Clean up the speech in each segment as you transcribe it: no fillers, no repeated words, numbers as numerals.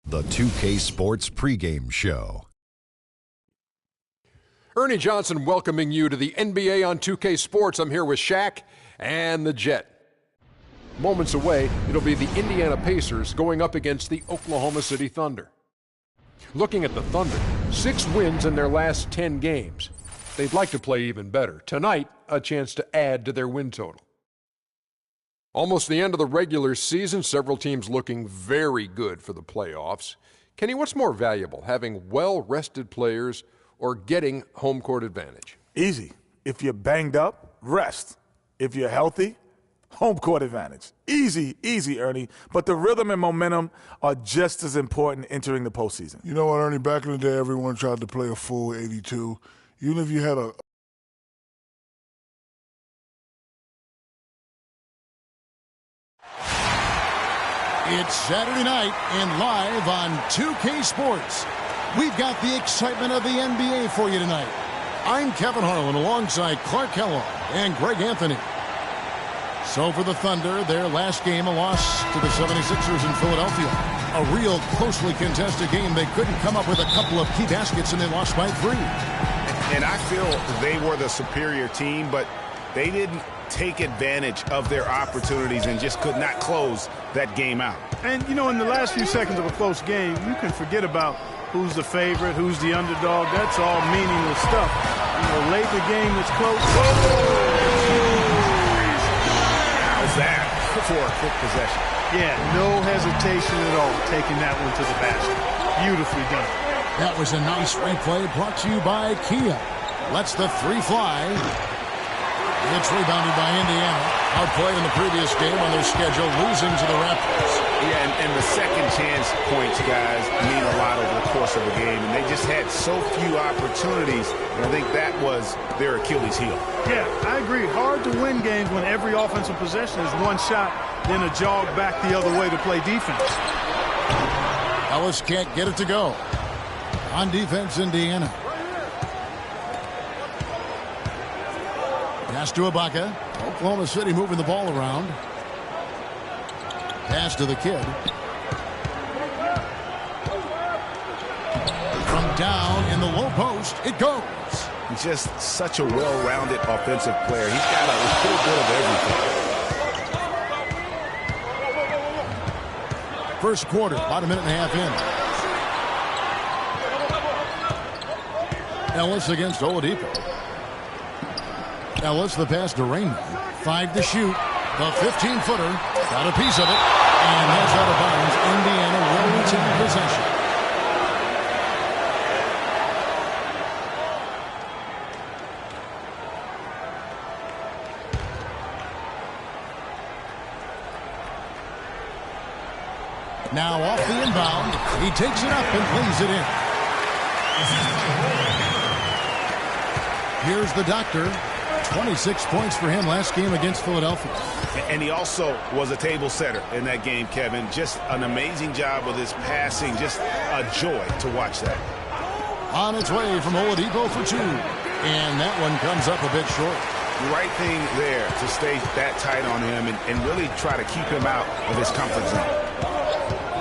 The 2K Sports pregame show. Ernie Johnson welcoming you to the NBA on 2K Sports. I'm here with Shaq and the Jet. Moments away, it'll be the Indiana Pacers going up against the Oklahoma City Thunder. Looking at the Thunder, 6 wins in their last 10 games. They'd like to play even better. Tonight, a chance to add to their win total. Almost the end of the regular season, several teams looking very good for the playoffs. Kenny, what's more valuable, having well-rested players or getting home court advantage? Easy. If you're banged up, rest. If you're healthy, home court advantage. Easy, Ernie. But the rhythm and momentum are just as important entering the postseason. You know what, Ernie? Back in the day, everyone tried to play a full 82. Even if you had a It's Saturday night and live on 2K Sports. We've got the excitement of the NBA for you tonight. I'm Kevin Harlan alongside Clark Kellogg and Greg Anthony. So for the Thunder, their last game, a loss to the 76ers in Philadelphia. A real closely contested game. They couldn't come up with a couple of key baskets and they lost by 3. And I feel they were the superior team, but they didn't take advantage of their opportunities and just could not close that game out. And, you know, in the last few seconds of a close game, you can forget about who's the favorite, who's the underdog. That's all meaningless stuff. You know, late in the game, it's close. How's that for a quick possession? Yeah, no hesitation at all taking that one to the basket. Beautifully done. That was a nice replay brought to you by Kia. Lets the 3 fly. It's rebounded by Indiana. Outplayed in the previous game on their schedule, losing to the Raptors. Yeah, and the second chance points, guys, mean a lot over the course of the game. And they just had so few opportunities. And I think that was their Achilles heel. Yeah, I agree. Hard to win games when every offensive possession is one shot, then a jog back the other way to play defense. Ellis can't get it to go. On defense, Indiana. Pass to Ibaka. Oklahoma City moving the ball around. Pass to the kid. From down in the low post, it goes. He's just such a well-rounded offensive player. He's got a little bit of everything. First quarter, about a minute and a half in. Ellis against Oladipo. Ellis, the pass to Raymond. 5 to shoot. The 15-footer. Got a piece of it. And that's out of bounds. Indiana will retain possession. Now off the inbound. He takes it up and plays it in. Here's the doctor. 26 points for him last game against Philadelphia. And he also was a table setter in that game, Kevin. Just an amazing job with his passing. Just a joy to watch that. On its way from Oladipo for 2. And that one comes up a bit short. The right thing there to stay that tight on him and really try to keep him out of his comfort zone.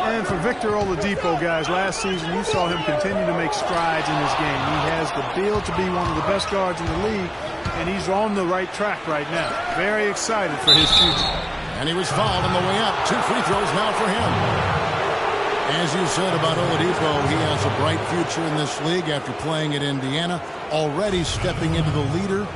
And for Victor Oladipo, guys, last season you saw him continue to make strides in his game. He has the build to be one of the best guards in the league, and he's on the right track right now. Very excited for his future. And he was fouled on the way up. 2 free throws now for him. As you said about Oladipo, he has a bright future in this league after playing at Indiana, already stepping into the leader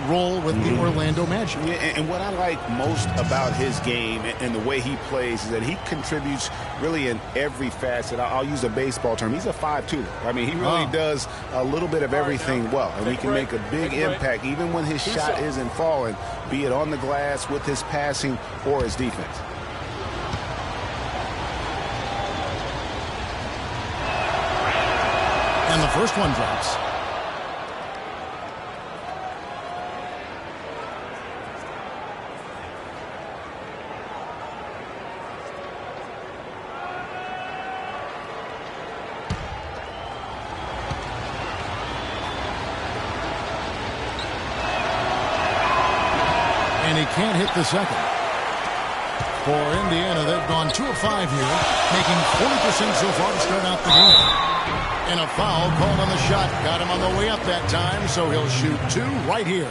role with the Orlando Magic. Yeah, and what I like most about his game and the way he plays is that he contributes really in every facet. I'll use a baseball term. He's a 5-2. I mean, he really does a little bit of everything well, and he can make a big impact even when his shot isn't falling, be it on the glass, with his passing, or his defense. And the first one drops. And he can't hit the second. For Indiana, they've gone 2 of 5 here, making 40% so far to start out the game. And a foul called on the shot. Got him on the way up that time, so he'll shoot 2 right here.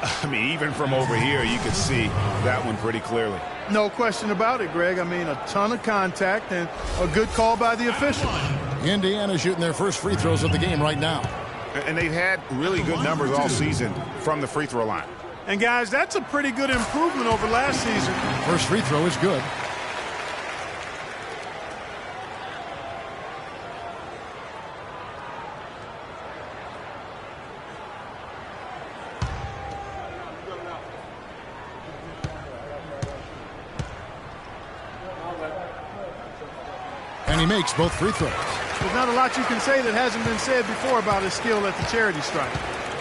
I mean, even from over here, you can see that one pretty clearly. No question about it, Greg. I mean, a ton of contact and a good call by the official. Indiana shooting their first free throws of the game right now. And they've had really good numbers all season from the free throw line. And, guys, that's a pretty good improvement over last season. First free throw is good. And he makes both free throws. There's not a lot you can say that hasn't been said before about his skill at the charity stripe.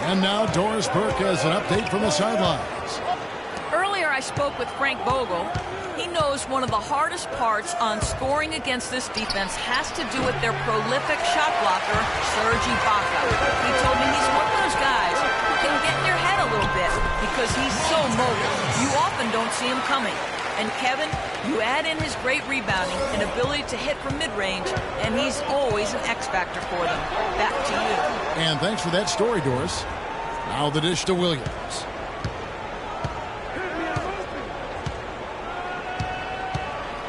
And now Doris Burke has an update from the sidelines. Earlier I spoke with Frank Vogel. He knows one of the hardest parts on scoring against this defense has to do with their prolific shot blocker, Serge Ibaka. He told me he's one of those guys who can get in your head a little bit because he's so mobile. You often don't see him coming. And Kevin, you add in his great rebounding and ability to hit from mid-range, and he's always an X factor for them. Back to you. And thanks for that story, Doris. Now the dish to Williams.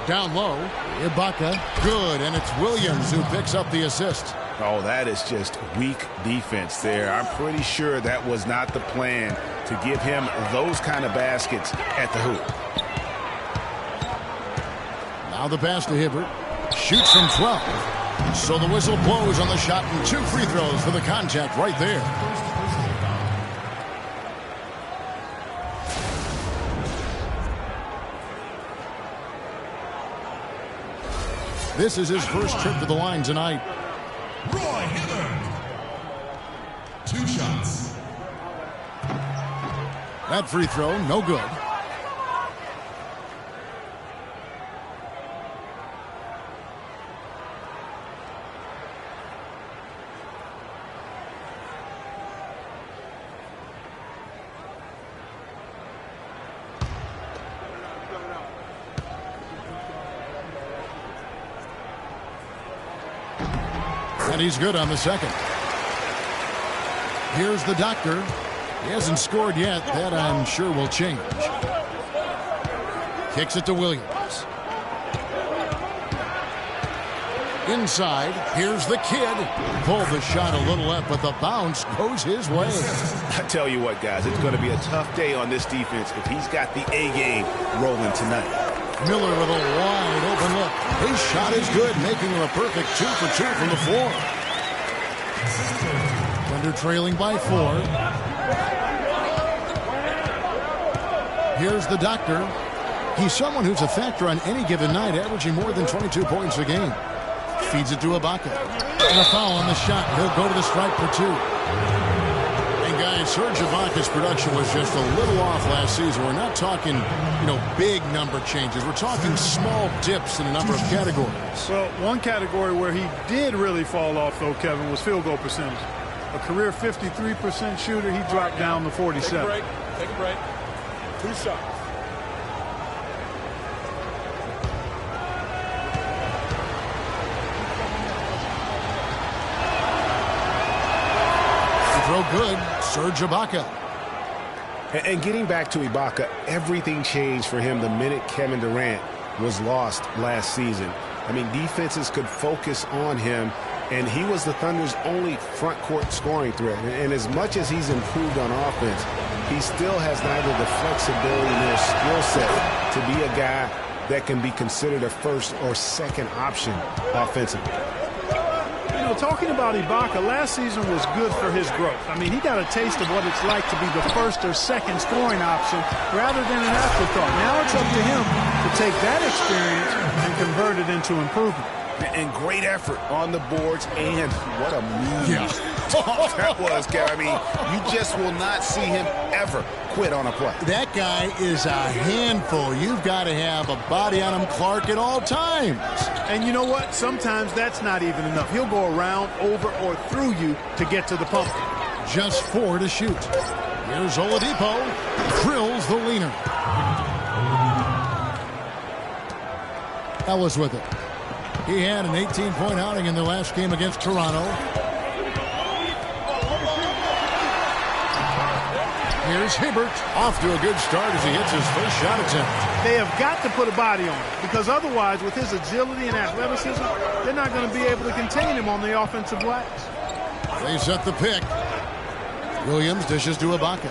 Down low, Ibaka, good, and it's Williams who picks up the assist. Oh, that is just weak defense there. I'm pretty sure that was not the plan to give him those kind of baskets at the hoop. Now the pass to Hibbert. Shoots from 12. So the whistle blows on the shot and 2 free throws for the contact right there. This is his first trip to the line tonight. Roy Hibbert. 2 shots. That free throw, no good. And he's good on the second. Here's the doctor. He hasn't scored yet. That, I'm sure, will change. Kicks it to Williams. Inside, here's the kid. Pulled the shot a little left, but the bounce goes his way. I tell you what, guys, it's going to be a tough day on this defense if he's got the A game rolling tonight. Miller with a wide open look. His shot is good, making him a perfect 2 for 2 from the floor. Thunder trailing by 4. Here's the doctor. He's someone who's a factor on any given night, averaging more than 22 points a game. Feeds it to Ibaka. And a foul on the shot. He'll go to the stripe for 2. And guys, Serge Ibaka's production was just a little off last season. We're not talking, big number changes. We're talking small dips in a number of categories. Well, one category where he did really fall off, though, Kevin, was field goal percentage. A career 53% shooter, he dropped down to 47. Take a break. 2 shots. Throw good, Serge Ibaka. And getting back to Ibaka, everything changed for him the minute Kevin Durant was lost last season. I mean, defenses could focus on him, and he was the Thunder's only front court scoring threat. And as much as he's improved on offense, he still has neither the flexibility nor skill set to be a guy that can be considered a first or second option offensively. Talking about Ibaka, last season was good for his growth. I mean, he got a taste of what it's like to be the first or second scoring option rather than an afterthought. Now it's up to him to take that experience and convert it into improvement. And great effort on the boards, and what a mean that was, Kevin. I mean, you just will not see him ever quit on a play. That guy is a handful. You've got to have a body on him, Clark, at all times. And you know what? Sometimes that's not even enough. He'll go around, over, or through you to get to the pump. Just 4 to shoot. Here's Oladipo. Drills the leaner. Ellis with it. He had an 18-point outing in the last game against Toronto. Here's Hibbert, off to a good start as he hits his first shot attempt. They have got to put a body on him, because otherwise, with his agility and athleticism, they're not going to be able to contain him on the offensive glass. They set the pick. Williams dishes to Ibaka.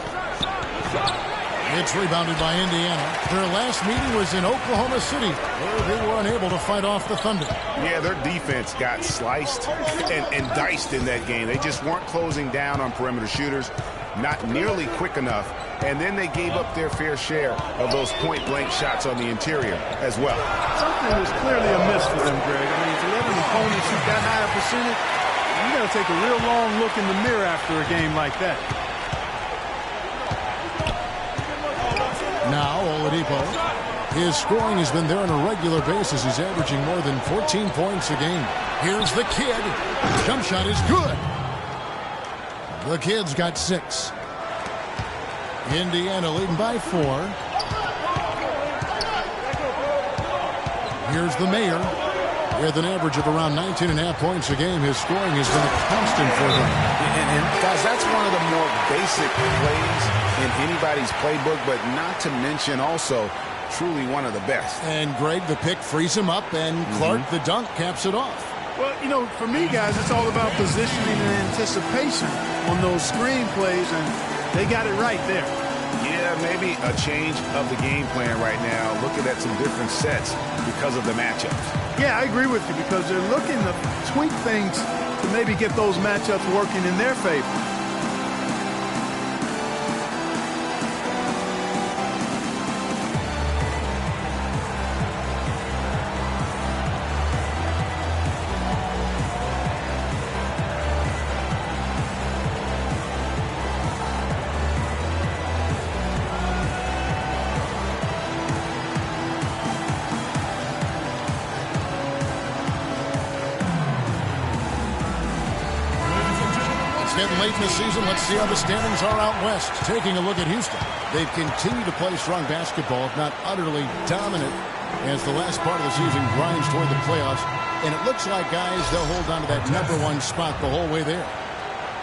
It's rebounded by Indiana. Their last meeting was in Oklahoma City, where they were unable to fight off the Thunder. Yeah, their defense got sliced and diced in that game. They just weren't closing down on perimeter shooters, not nearly quick enough, and then they gave up their fair share of those point-blank shots on the interior as well. Something was clearly amiss for them, Greg. I mean, to let an opponent shoot that high a percentage, you got to take a real long look in the mirror after a game like that. Now, Oladipo. His scoring has been there on a regular basis. He's averaging more than 14 points a game. Here's the kid. Jump shot is good. The Kid's got 6. Indiana leading by 4. Here's the Mayor. With an average of around 19.5 points a game, his scoring has been a constant for them. And guys, that's one of the more basic plays in anybody's playbook, but not to mention also truly one of the best. And Greg, the pick frees him up, and Clark, the dunk, caps it off. Well, you know, for me, guys, it's all about positioning and anticipation on those screen plays, and they got it right there. Yeah, maybe a change of the game plan right now, looking at some different sets because of the matchups. Yeah, I agree with you, because they're looking to tweak things to maybe get those matchups working in their favor. Late in the season, let's see how the standings are out west. Taking a look at Houston. They've continued to play strong basketball, if not utterly dominant, as the last part of the season grinds toward the playoffs. And it looks like, guys, they'll hold on to that #1 spot the whole way there.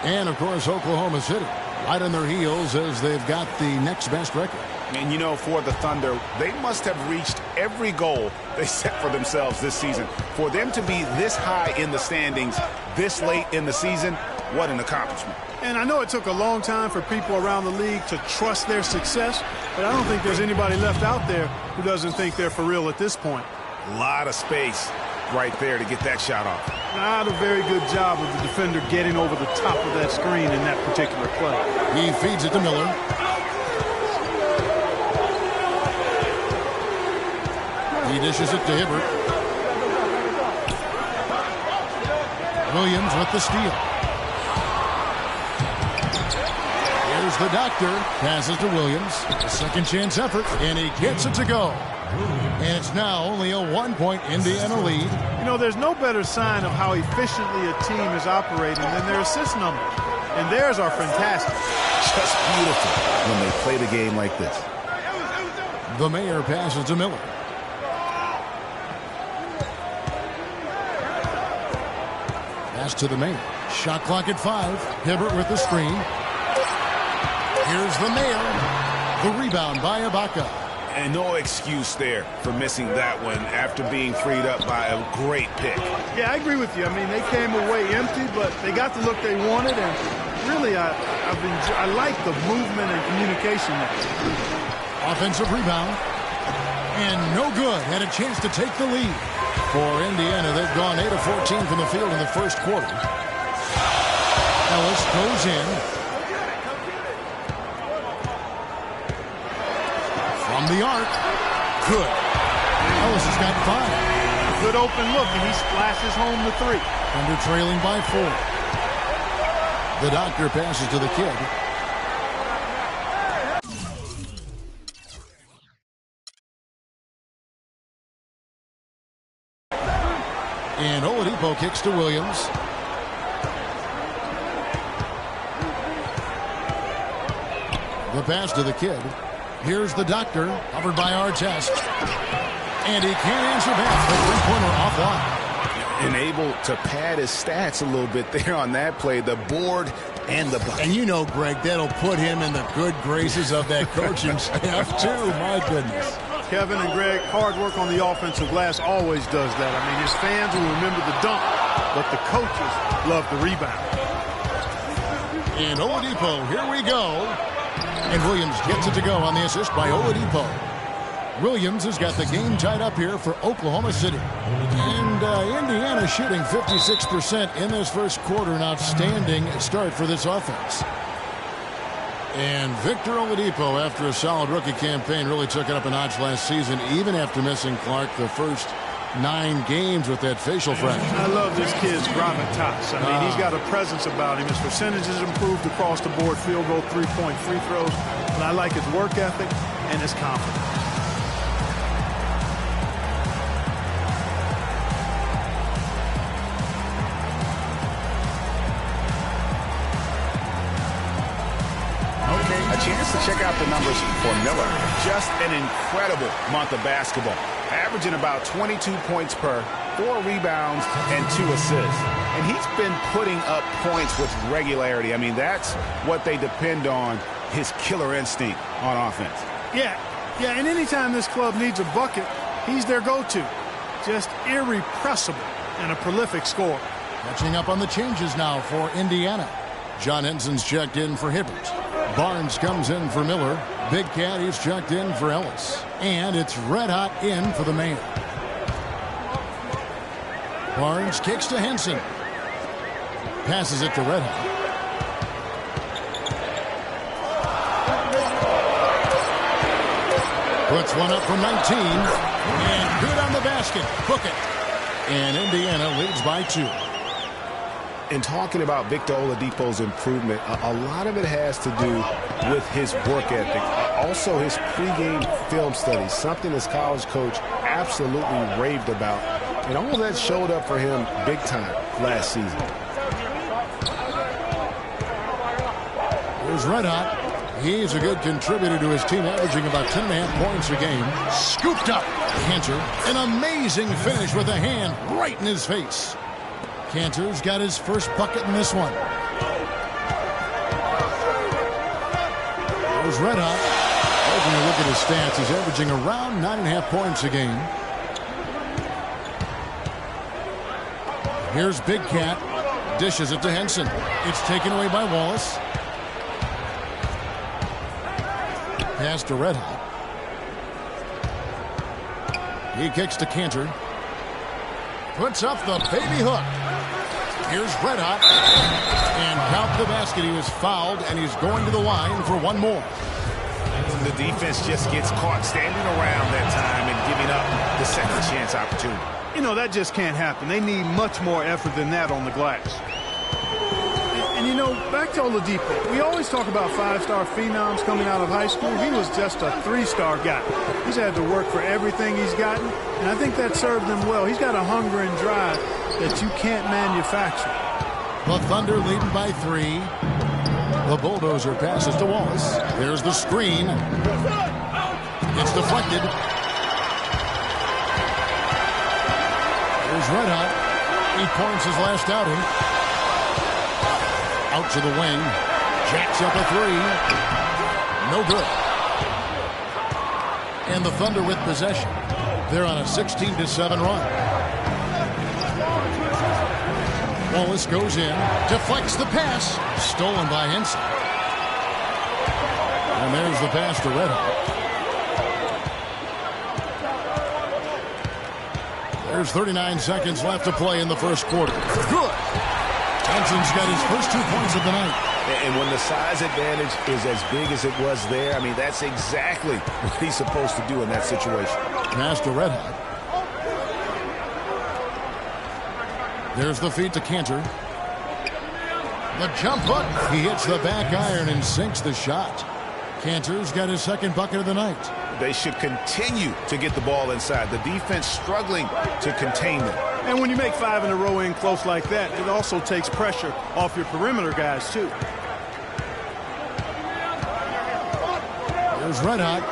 And, of course, Oklahoma City, right on their heels as they've got the next best record. And, you know, for the Thunder, they must have reached every goal they set for themselves this season. For them to be this high in the standings this late in the season, what an accomplishment. And I know it took a long time for people around the league to trust their success, but I don't think there's anybody left out there who doesn't think they're for real at this point. A lot of space right there to get that shot off. Not a very good job of the defender getting over the top of that screen in that particular play. He feeds it to Miller. He dishes it to Hibbert. Williams with the steal. Here's the Doctor. Passes to Williams. A second chance effort, and he gets it to go. And it's now only a 1-point Indiana lead. You know, there's no better sign of how efficiently a team is operating than their assist numbers. And theirs are fantastic. Just beautiful when they play the game like this. The Mayor passes to Miller. Pass to the Mayor. Shot clock at 5. Hibbert with the screen. Here's the Mayor. The rebound by Ibaka. And no excuse there for missing that one after being freed up by a great pick. Yeah, I agree with you. I mean, they came away empty, but they got the look they wanted, and really, I like the movement and communication there. Offensive rebound. And no good. Had a chance to take the lead. For Indiana, they've gone 8 of 14 from the field in the first quarter. Ellis goes in. From the arc. Good. Ellis has got 5. Good open look, and he splashes home the 3. Under trailing by 4. The Doctor passes to the Kid. And Oladipo kicks to Williams. The pass to the Kid. Here's the Doctor, covered by Artest. And he can't answer back. The three-pointer offline. And able to pad his stats a little bit there on that play. The board and the bucket. And you know, Greg, that'll put him in the good graces of that coaching staff, too. My goodness. Kevin and Greg, hard work on the offensive glass always does that. I mean, his fans will remember the dunk, but the coaches love the rebound. And Oladipo, here we go. And Williams gets it to go on the assist by Oladipo. Williams has got the game tied up here for Oklahoma City. And Indiana shooting 56% in this first quarter. An outstanding start for this offense. And Victor Oladipo, after a solid rookie campaign, really took it up a notch last season, even after missing Clark the first 9 games with that facial fracture. I love this kid's gravitas. I mean, he's got a presence about him. His percentages improved across the board, field goal, three-point free throws. And I like his work ethic and his confidence. A chance to check out the numbers for Miller. Just an incredible month of basketball. Averaging about 22 points per, 4 rebounds, and 2 assists. And he's been putting up points with regularity. I mean, that's what they depend on, his killer instinct on offense. Yeah, and anytime this club needs a bucket, he's their go-to. Just irrepressible and a prolific scorer. Catching up on the changes now for Indiana. John Henson's checked in for Hibbert. Barnes comes in for Miller. Big Cat, he's checked in for Ellis. And it's Red Hot in for the man. Barnes kicks to Henson. Passes it to Red Hot. Puts one up from 19. And good on the basket. Book it. And Indiana leads by 2. In talking about Victor Oladipo's improvement, a lot of it has to do with his work ethic. Also his pregame film studies, something his college coach absolutely raved about. And all of that showed up for him big time last season. Here's Red Hot. He's a good contributor to his team, averaging about 10.5 points a game. Scooped up. Cantor, an amazing finish with a hand right in his face. Cantor's got his first bucket in this one. There's Red Hot. Taking a look at his stats, he's averaging around 9.5 points a game. Here's Big Cat. Dishes it to Henson. It's taken away by Wallace. Pass to Red Hot. He kicks to Cantor. Puts up the baby hook. Here's Red Hot. And count the basket. He was fouled, and he's going to the line for one more. The defense just gets caught standing around that time and giving up the second chance opportunity. You know, that just can't happen. They need much more effort than that on the glass. And you know, back to Oladipo, we always talk about 5-star phenoms coming out of high school. He was just a 3-star guy. He's had to work for everything he's gotten, and I think that served him well. He's got a hunger and drive that you can't manufacture. The Thunder leading by 3. The Bulldozer passes to Wallace. There's the screen. It's deflected. Here's Red Hot. 8 points his last outing. Out to the wing. Jacks up a 3. No good. And the Thunder with possession. They're on a 16-7 run. Wallace goes in. Deflects the pass. Stolen by Henson. And there's the pass to Red Hot. There's 39 seconds left to play in the first quarter. Good. Henson's got his first 2 points of the night. And when the size advantage is as big as it was there, I mean, that's exactly what he's supposed to do in that situation. Pass to Red Hot. There's the feed to Cantor. The jump hook. He hits the back iron and sinks the shot. Cantor's got his second bucket of the night. They should continue to get the ball inside. The defense struggling to contain them. And when you make 5 in a row in close like that, it also takes pressure off your perimeter guys, too. There's Red Hot.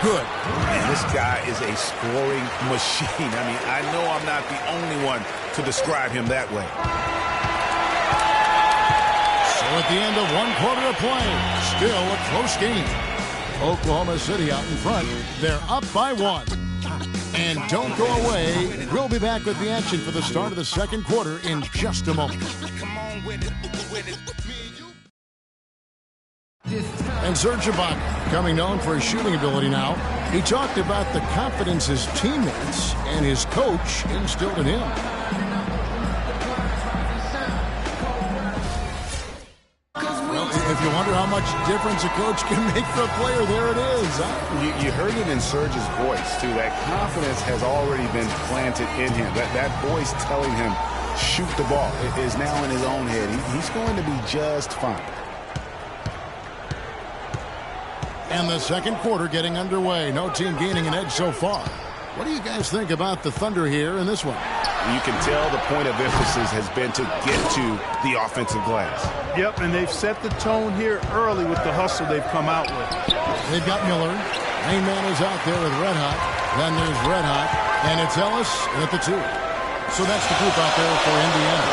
Good. Man, this guy is a scoring machine. I mean, I know I'm not the only one to describe him that way. So at the end of 1 quarter of play, still a close game. Oklahoma City out in front. They're up by 1. And don't go away. We'll be back with the action for the start of the second quarter in just a moment. And Serge Ibaka, becoming known for his shooting ability now, he talked about the confidence his teammates and his coach instilled in him. Well, if you wonder how much difference a coach can make for a player, there it is. You heard it in Serge's voice, too. That confidence has already been planted in him. That voice telling him, shoot the ball, is now in his own head. He's going to be just fine. And the second quarter getting underway. No team gaining an edge so far. What do you guys think about the Thunder here in this one? You can tell the point of emphasis has been to get to the offensive glass. Yep, and they've set the tone here early with the hustle they've come out with. They've got Miller. Main man is out there with Red Hot. Then there's Red Hot. And it's Ellis at the 2. So that's the group out there for Indiana.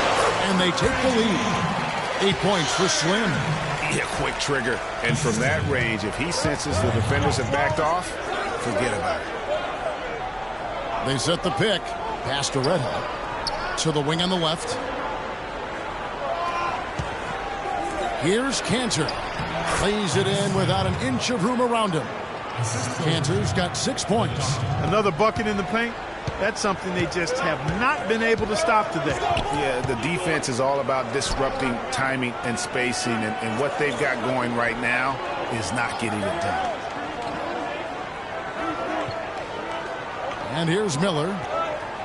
And they take the lead. 8 points for Slim. Yeah, quick trigger. And from that range, if he senses the defenders have backed off, forget about it. They set the pick. Pass to Red Hot. To the wing on the left. Here's Cantor. Plays it in without an inch of room around him. Cantor's got 6 points. Another bucket in the paint. That's something they just have not been able to stop today. Yeah, the defense is all about disrupting timing and spacing, and what they've got going right now is not getting it done. And here's Miller.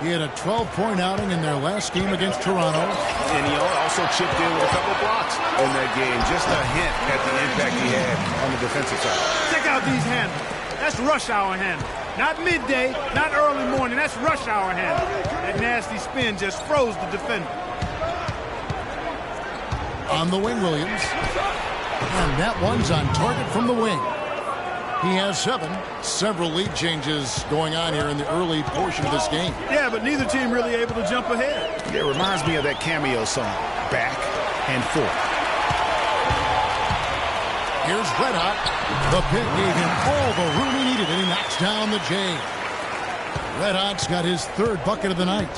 He had a 12-point outing in their last game against Toronto. And he also chipped in with a couple blocks in that game. Just a hint at the impact he had on the defensive side. Check out these handles. That's rush hour handle. Not midday, not early morning. That's rush hour handle. That nasty spin just froze the defender. On the wing, Williams. And that one's on target from the wing. He has 7. Several lead changes going on here in the early portion of this game. Yeah, but neither team really able to jump ahead. It reminds me of that cameo song, Back and Forth. Here's Red Hot. The pick gave him all the room he needed, and he knocks down the J. Red Hot's got his 3rd bucket of the night.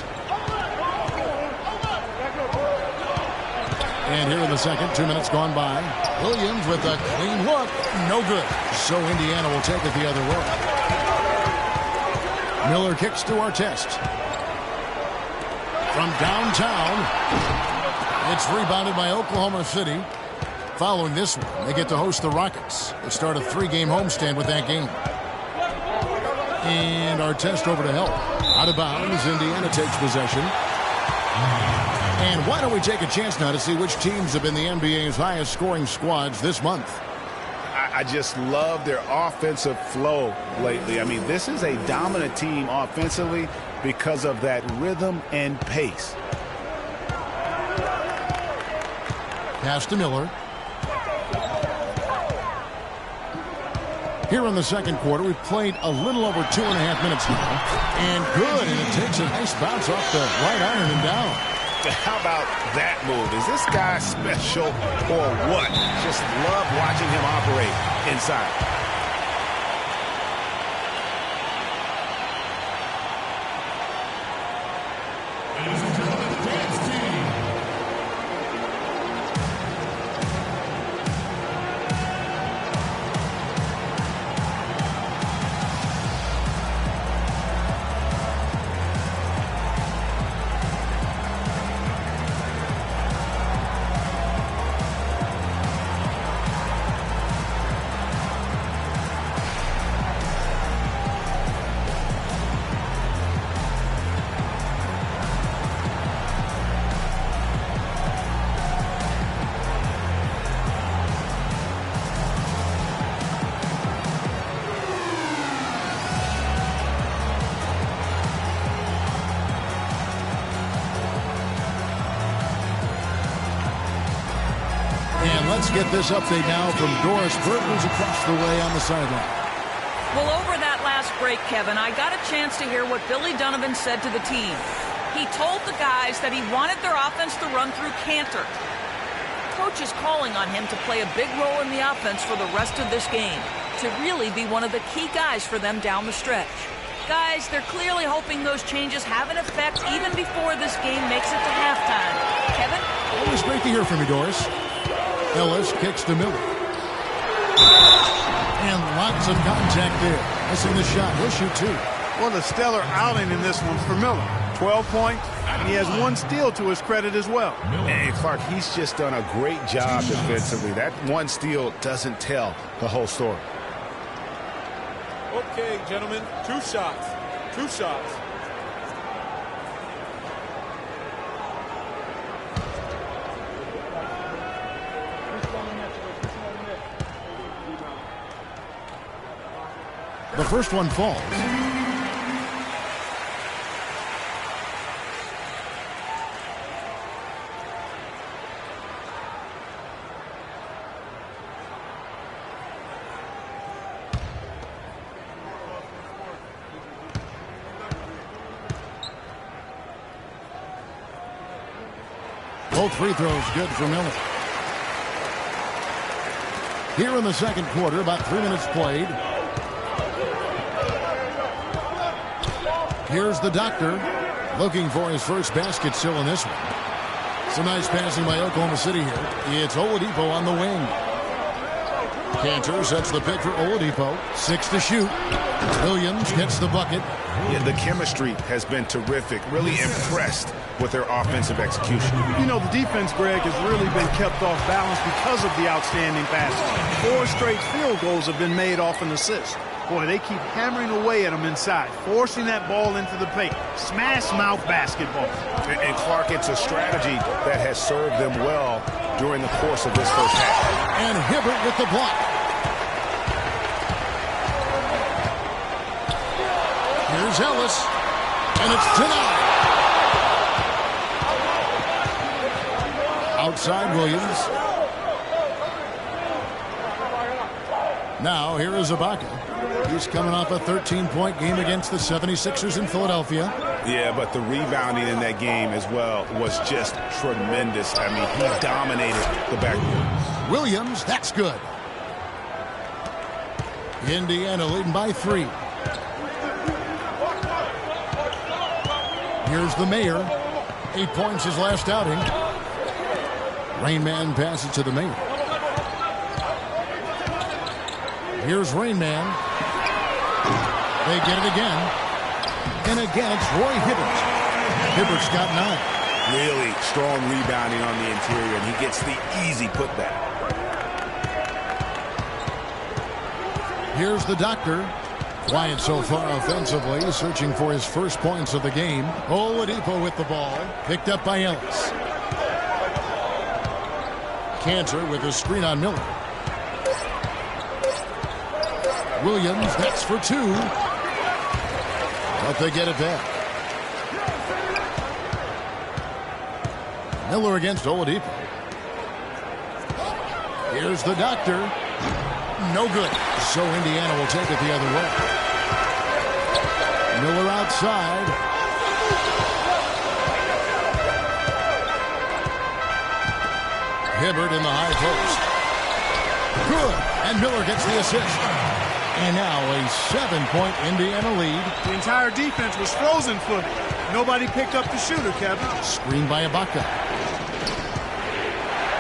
And here in the second, 2 minutes gone by. Williams with a clean look. No good. So Indiana will take it the other way. Miller kicks to Artest. From downtown, it's rebounded by Oklahoma City. Following this one, they get to host the Rockets. They start a 3-game homestand with that game. And Artest over to help. Out of bounds, Indiana takes possession. And why don't we take a chance now to see which teams have been the NBA's highest scoring squads this month? I just love their offensive flow lately. I mean, this is a dominant team offensively because of that rhythm and pace. Pass to Miller. Here in the second quarter, we've played a little over 2.5 minutes now. And good, and it takes a nice bounce off the right iron and down. How about that move? Is this guy special or what? Just love watching him operate inside. Let's get this update now from Doris Burke, who's across the way on the sideline. Well, over break, Kevin, I got a chance to hear what Billy Donovan said to the team. He told the guys that he wanted their offense to run through Cantor. Coach is calling on him to play a big role in the offense for the rest of this game, to really be one of the key guys for them down the stretch. Guys, they're clearly hoping those changes have an effect even before this game makes it to halftime. Kevin? Always great to hear from you, Doris. Ellis kicks to Miller. And lots of contact there. Missing the shot. He'll shoot two. Well, a stellar outing in this one for Miller. 12 points, and he has 1 steal to his credit as well. And Clark, he's just done a great job defensively. That 1 steal doesn't tell the whole story. Okay, gentlemen, 2 shots. 2 shots. The first one falls. Both free throws good for Miller. Here in the second quarter, about 3 minutes played. Here's the doctor looking for his first basket still in this one. Some nice passing by Oklahoma City here. It's Oladipo on the wing. Cantor sets the pick for Oladipo. 6 to shoot. Williams gets the bucket. Yeah, the chemistry has been terrific. Really impressed with their offensive execution. You know, the defense, Greg, has really been kept off balance because of the outstanding passes. 4 straight field goals have been made off an assist. Boy, they keep hammering away at them inside, forcing that ball into the paint. Smash mouth basketball. And Clark, it's a strategy that has served them well during the course of this first half. And Hibbert with the block. Here's Ellis, and it's denied. Outside Williams. Now here is Ibaka. He's coming off a 13-point game against the 76ers in Philadelphia. Yeah, but the rebounding in that game as well was just tremendous. I mean, he dominated the backcourt. Williams, that's good. Indiana leading by 3. Here's the mayor. 8 points his last outing. Rain Man passes to the mayor. Here's Rain Man. They get it again. And again, it's Roy Hibbert. Hibbert's got 9. Really strong rebounding on the interior, and he gets the easy putback. Here's the doctor. Quiet so far offensively, searching for his first points of the game. Oladipo with the ball, picked up by Ellis. Cantor with a screen on Miller. Williams, that's for 2. But they get it back. Miller against Oladipo. Here's the doctor. No good. So Indiana will take it the other way. Miller outside. Hibbert in the high post. Good. And Miller gets the assist. And now a 7-point Indiana lead. The entire defense was frozen footed. Nobody picked up the shooter, Kevin. Screen by Ibaka.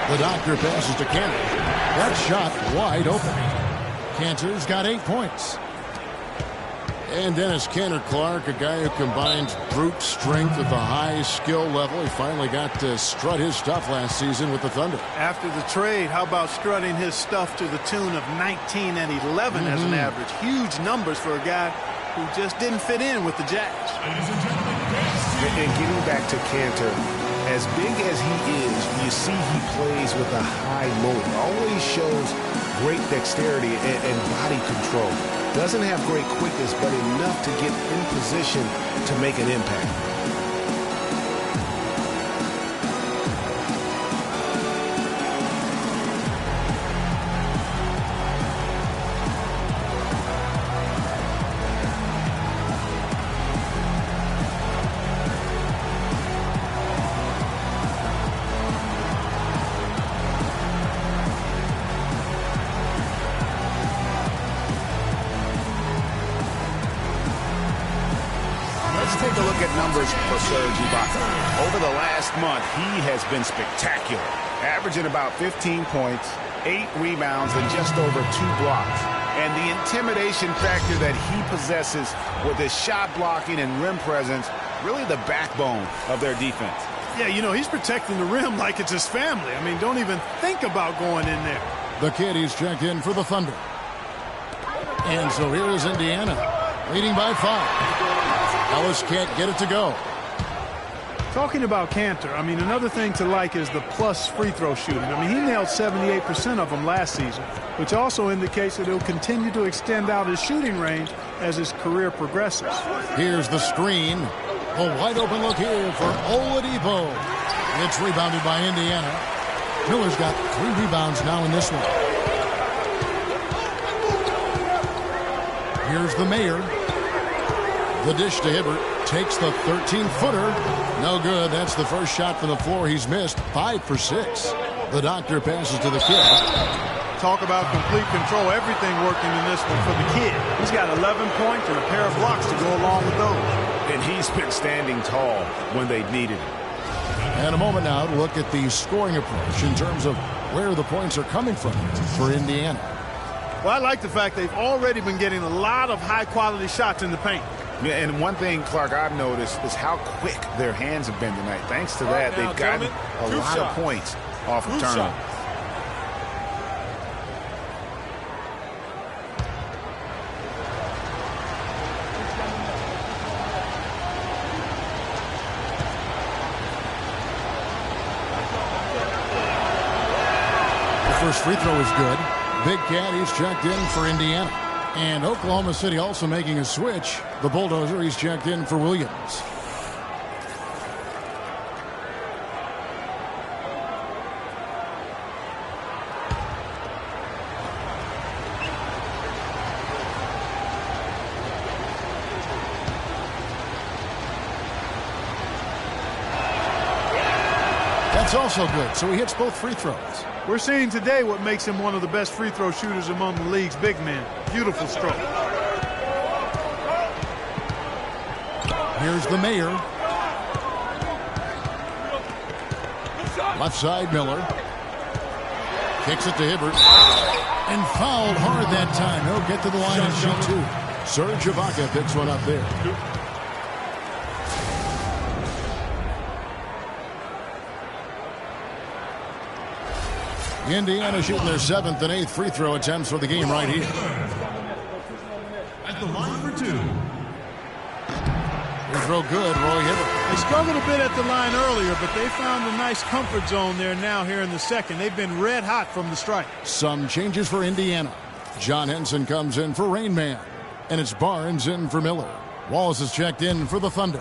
The doctor passes to Cantor. That shot wide open. Cantor's got 8 points. And Dennis Cantor Clark, a guy who combines brute strength with a high skill level. He finally got to strut his stuff last season with the Thunder. After the trade, how about strutting his stuff to the tune of 19 and 11 as an average? Huge numbers for a guy who just didn't fit in with the Jazz. And getting back to Cantor, as big as he is, you see he plays with a high motor. Always shows great dexterity and body control. Doesn't have great quickness, but enough to get in position to make an impact. take a look at numbers for Serge Ibaka. Over the last month, he has been spectacular, averaging about 15 points, 8 rebounds, and just over 2 blocks. And the intimidation factor that he possesses with his shot blocking and rim presence, really the backbone of their defense. Yeah, you know, he's protecting the rim like it's his family. I mean, don't even think about going in there. The kid, he's checked in for the Thunder. And so here is Indiana, leading by 5. Ellis can't get it to go. Talking about Kanter, I mean, another thing to like is the plus free throw shooting. I mean, he nailed 78% of them last season, which also indicates that he'll continue to extend out his shooting range as his career progresses. Here's the screen. A wide open look here for Oladipo. It's rebounded by Indiana. Miller's got 3 rebounds now in this one. Here's the Mayor. The dish to Hibbert. Takes the 13-footer. No good. That's the first shot from the floor he's missed. 5 for 6. The doctor passes to the kid. Talk about complete control. Everything working in this one for the kid. He's got 11 points and a pair of blocks to go along with those. And he's been standing tall when they needed him. And a moment now to look at the scoring approach in terms of where the points are coming from for Indiana. Well, I like the fact they've already been getting a lot of high-quality shots in the paint. Yeah, and one thing, Clark, I've noticed is how quick their hands have been tonight. Thanks to that, they've gotten a lot of points off of turnovers. The first free throw is good. Big Cat, he's checked in for Indiana. And Oklahoma City also making a switch. The Bulldozer, he's checked in for Williams. That's also good, so he hits both free throws. We're seeing today what makes him one of the best free throw shooters among the league's big men. Beautiful stroke. Here's the Mayor. Left side, Miller. Kicks it to Hibbert. And fouled hard that time. He'll get to the line and shoot 2. Serge Ibaka picks one up there. Indiana shooting their 7th and 8th free throw attempts for the game right here. At the line for 2. Free throw good, Roy Hibbert. They struggled a bit at the line earlier, but they found a nice comfort zone there now here in the second. They've been red hot from the strike. Some changes for Indiana. John Henson comes in for Rain Man. And it's Barnes in for Miller. Wallace is checked in for the Thunder.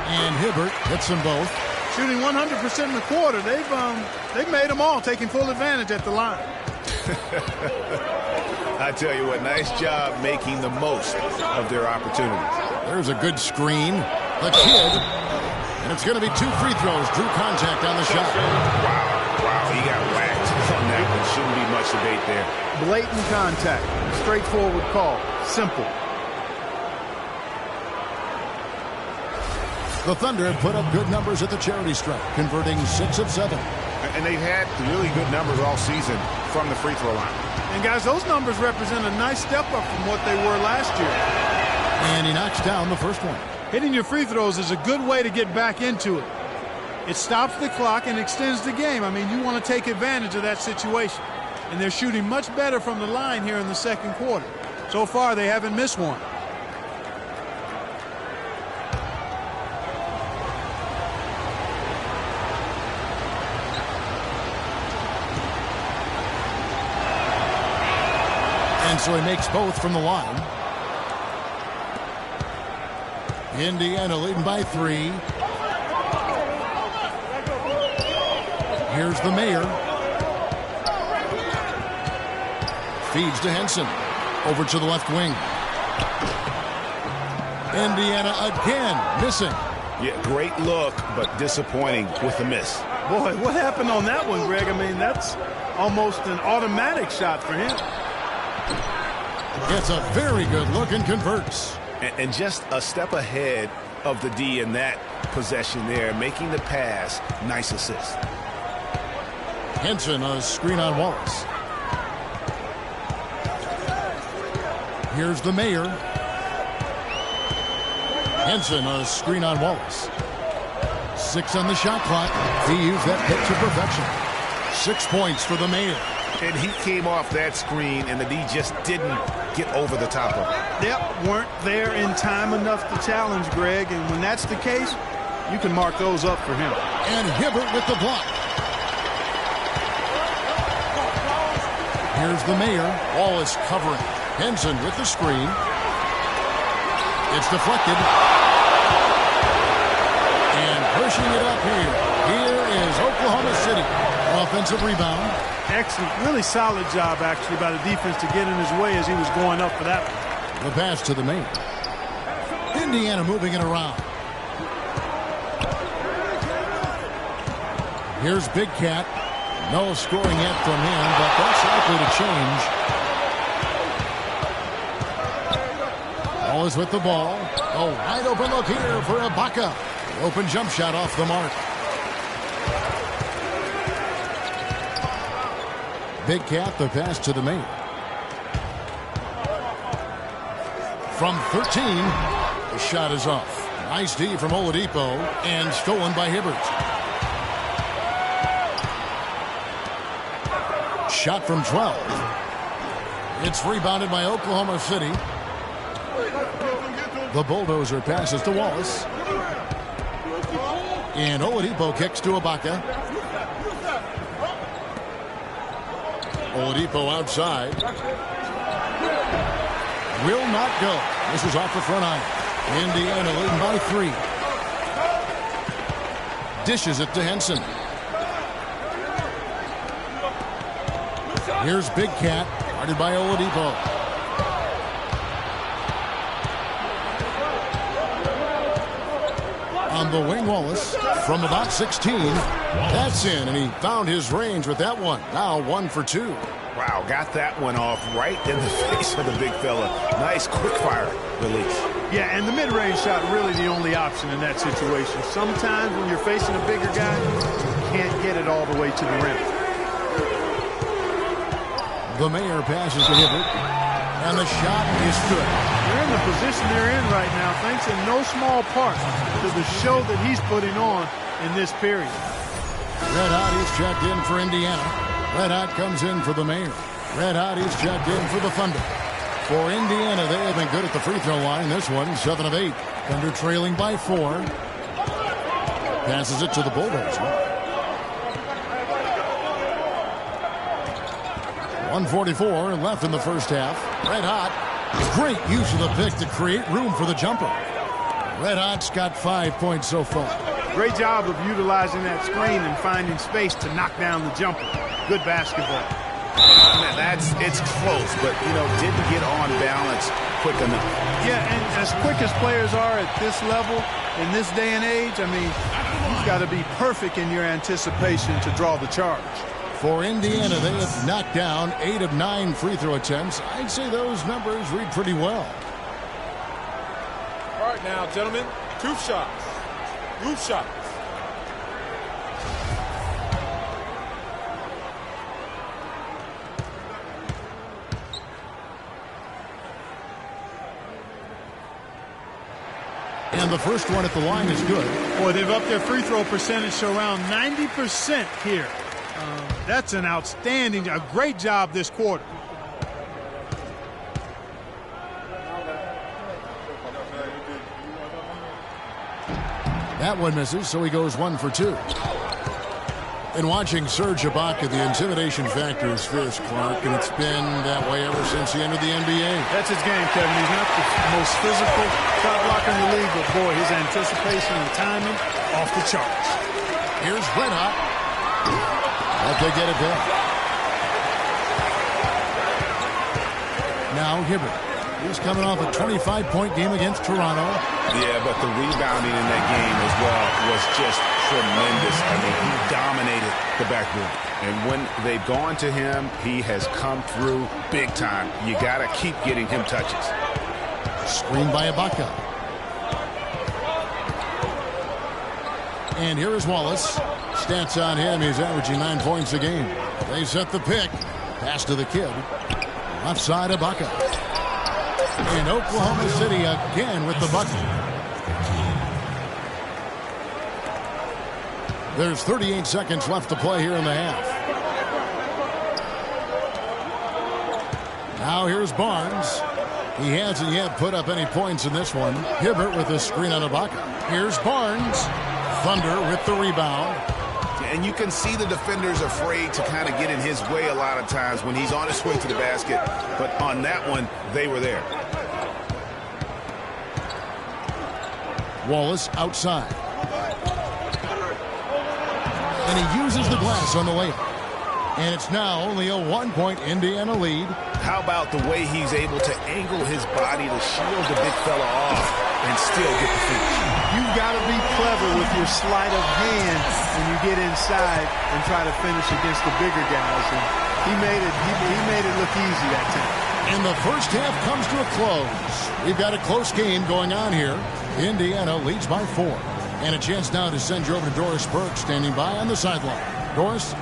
And Hibbert hits them both. Shooting 100% in the quarter. They've made them all, taking full advantage at the line. I tell you what, nice job making the most of their opportunities. There's a good screen. The kid. And it's going to be 2 free throws. Drew contact on the shot. Wow, he got whacked on that one. Shouldn't be much debate there. Blatant contact. Straightforward call. Simple. The Thunder put up good numbers at the charity stripe, converting 6 of 7. And they've had really good numbers all season from the free throw line. And guys, those numbers represent a nice step up from what they were last year. And he knocks down the first one. Hitting your free throws is a good way to get back into it. It stops the clock and extends the game. I mean, you want to take advantage of that situation. And they're shooting much better from the line here in the second quarter. So far, they haven't missed one. And so he makes both from the line. Indiana leading by 3. Here's the Mayor. Feeds to Henson. Over to the left wing. Indiana again missing. Yeah, great look, but disappointing with the miss. Boy, what happened on that one, Greg? I mean, that's almost an automatic shot for him. It's a very good look and converts. And just a step ahead of the D in that possession there, making the pass. Nice assist. Henson, a screen on Wallace. Here's the Mayor. Henson, a screen on Wallace. 6 on the shot clock. He used that pitch to perfection. 6 points for the Mayor. And he came off that screen, and the D just didn't get over the top of it. Yep, weren't there in time enough to challenge Greg, and when that's the case, you can mark those up for him. And Hibbert with the block. Here's the Mayor. Wallace covering. Henson with the screen. It's deflected. And pushing it up here. Here is Oklahoma City. Offensive rebound. Excellent. Really solid job, actually, by the defense to get in his way as he was going up for that one. The pass to the Mayor. Indiana moving it around. Here's Big Cat. No scoring yet from him, but that's likely to change. Wallace with the ball. A wide open look here for Ibaka. Open jump shot off the mark. Big Cat, the pass to the Mayor. From 13, the shot is off. Nice D from Oladipo and stolen by Hibbert. Shot from 12. It's rebounded by Oklahoma City. The Bulldozer passes to Wallace. And Oladipo kicks to Ibaka. Oladipo outside. Will not go. This is off the front iron. Indiana leading by 3. Dishes it to Henson. Here's Big Cat, guarded by Oladipo. On the wing, Wallace from about 16. That's in, and he found his range with that one. Now 1 for 2. Wow, got that one off right in the face of the big fella. Nice quick fire release. Yeah, and the mid-range shot really the only option in that situation. Sometimes when you're facing a bigger guy, you can't get it all the way to the rim. The Mayor passes to Hibbert, and the shot is good. They're in the position they're in right now, thanks in no small part to the show that he's putting on in this period. Red Hot is checked in for Indiana. Red Hot comes in for the Mayor. Red Hot is checked in for the Thunder. For Indiana, they have been good at the free throw line. This one, 7 of 8. Thunder trailing by 4. Passes it to the Bulldozer. 1:44 left in the first half. Red Hot, great use of the pick to create room for the jumper. Red Hot's got 5 points so far. Great job of utilizing that screen and finding space to knock down the jumper. Good basketball. It's close, but, didn't get on balance quick enough. Yeah, and as quick as players are at this level, in this day and age, you've got to be perfect in your anticipation to draw the charge. For Indiana, they have knocked down 8 of 9 free throw attempts. I'd say those numbers read pretty well. All right now, gentlemen, 2 shots. 2 shots. And the first one at the line is good. Boy, they've upped their free throw percentage to around 90% here. That's an outstanding, a great job this quarter. That one misses, so he goes 1 for 2. In watching Serge Ibaka, the intimidation factor is fierce, Clark, and it's been that way ever since he entered the NBA. That's his game, Kevin. He's not the most physical shot blocker in the league, but boy, his anticipation and timing off the charts. Here's Red Hot. But they get it back. Now Hibbert. He's coming off a 25-point game against Toronto. Yeah, but the rebounding in that game as well was just tremendous. I mean, he dominated the backboard. And when they've gone to him, he has come through big time. You got to keep getting him touches. Screen by Ibaka. And here is Wallace. Stats on him, he's averaging 9 points a game. They set the pick. Pass to the kid. Left side, Ibaka. And Oklahoma City again with the bucket. There's 38 seconds left to play here in the half. Now here's Barnes. He hasn't yet put up any points in this one. Hibbert with a screen on Ibaka. Here's Barnes. Thunder with the rebound. And you can see the defenders afraid to kind of get in his way a lot of times when he's on his way to the basket. But on that one, they were there. Wallace outside. And he uses the glass on the layup. And it's now only a 1-point Indiana lead. How about the way he's able to angle his body to shield the big fella off and still get the finish? You've got to be clever with your sleight of hand when you get inside and try to finish against the bigger guys. And he made it look easy that time. And the first half comes to a close. We've got a close game going on here. Indiana leads by 4. And a chance now to send you over to Doris Burke standing by on the sideline. Doris?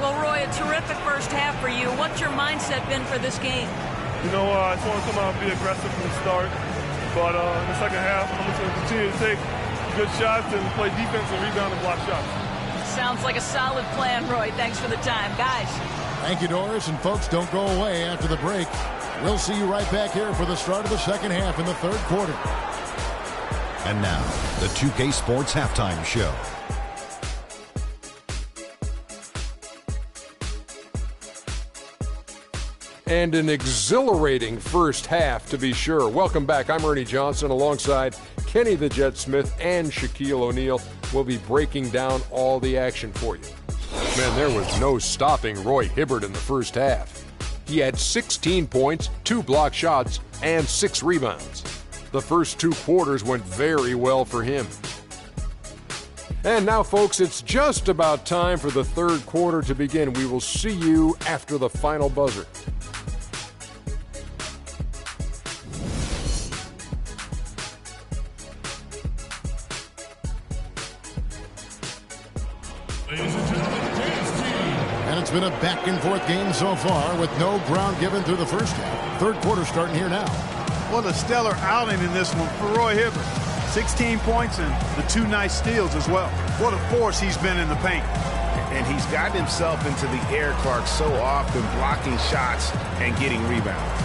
Well, Roy, a terrific first half for you. What's your mindset been for this game? You know, I just want to come out and be aggressive from the start. But in the second half, I'm just going to continue to take good shots and play defense and rebound and block shots. Sounds like a solid plan, Roy. Thanks for the time. Guys. Thank you, Doris. And folks, don't go away after the break. We'll see you right back here for the start of the second half in the third quarter. And now, the 2K Sports Halftime Show. And an exhilarating first half, to be sure. Welcome back. I'm Ernie Johnson alongside Kenny the Jet Smith and Shaquille O'Neal. We'll be breaking down all the action for you. Man, there was no stopping Roy Hibbert in the first half. He had 16 points, 2 block shots, and 6 rebounds. The first 2 quarters went very well for him. And now, folks, it's just about time for the third quarter to begin. We will see you after the final buzzer. And it's been a back-and-forth game so far with no ground given through the first half. Third quarter starting here now. What a stellar outing in this one for Roy Hibbert. 16 points and the 2 nice steals as well. What a force he's been in the paint. And he's gotten himself into the air, Clark, so often blocking shots and getting rebounds.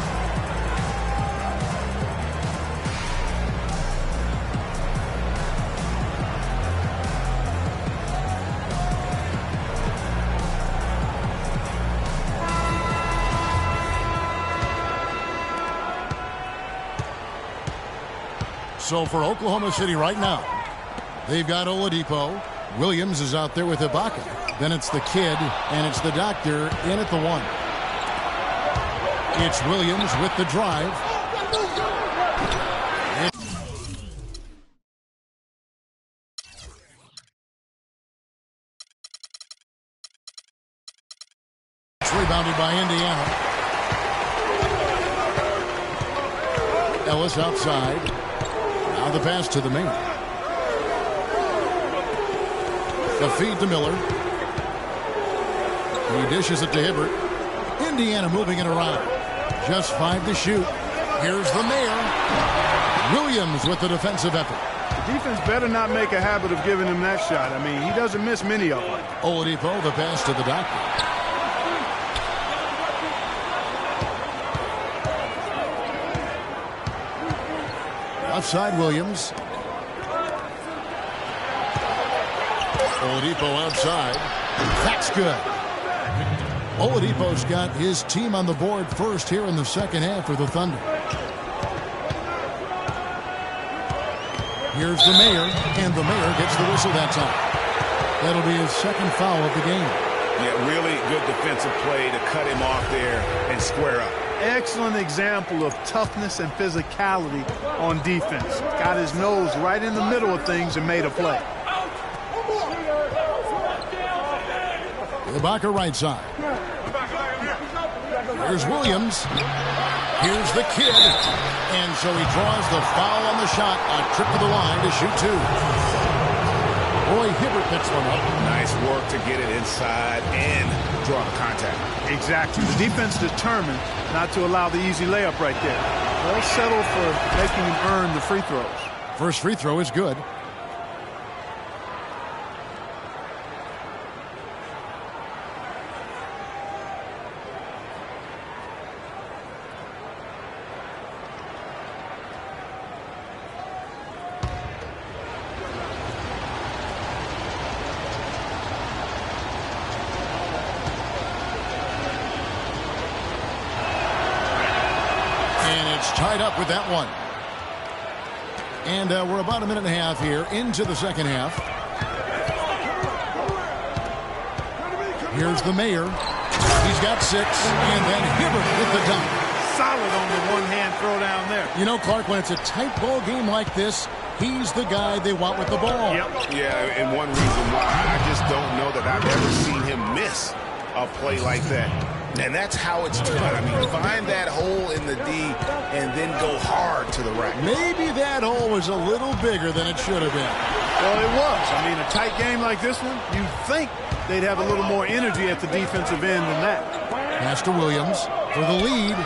So for Oklahoma City right now, they've got Oladipo. Williams is out there with Ibaka. Then it's the kid, and it's the doctor in at the 1. It's Williams with the drive. It's rebounded by Indiana. Ellis outside. Now the pass to the main. The feed to Miller. He dishes it to Hibbert. Indiana moving it around. Just 5 to shoot. Here's the mayor. Williams with the defensive effort. The defense better not make a habit of giving him that shot. I mean, he doesn't miss many of them. Oladipo, the pass to the doctor. Outside Williams. Oladipo outside. That's good. Oladipo's got his team on the board first here in the second half for the Thunder. Here's the mayor, and the mayor gets the whistle that time. That'll be his second foul of the game. Yeah, really good defensive play to cut him off there and square up. Excellent example of toughness and physicality on defense. Got his nose right in the middle of things and made a play. Ibaka right side. Here's Williams. Here's the kid. And so he draws the foul on the shot. A trip to the line to shoot two. Roy Hibbert picks one up. Nice work to get it inside and draw the contact. Exactly. The defense determined not to allow the easy layup right there. They'll settle for making him earn the free throws. First free throw is good. Tied up with that one. And we're about a minute and a half here into the second half. Here's the Mayor. He's got 6. And then Hibbert with the dunk. Solid on the one-hand throw down there. You know, Clark, when it's a tight ball game like this, he's the guy they want with the ball. Yep. Yeah, and one reason why I just don't know that I've ever seen him miss a play like that. And that's how it's done. I mean, find that hole in the D and then go hard to the rack. Maybe that hole was a little bigger than it should have been. Well, it was. I mean, a tight game like this one, you'd think they'd have a little more energy at the defensive end than that. Pass to Williams for the lead.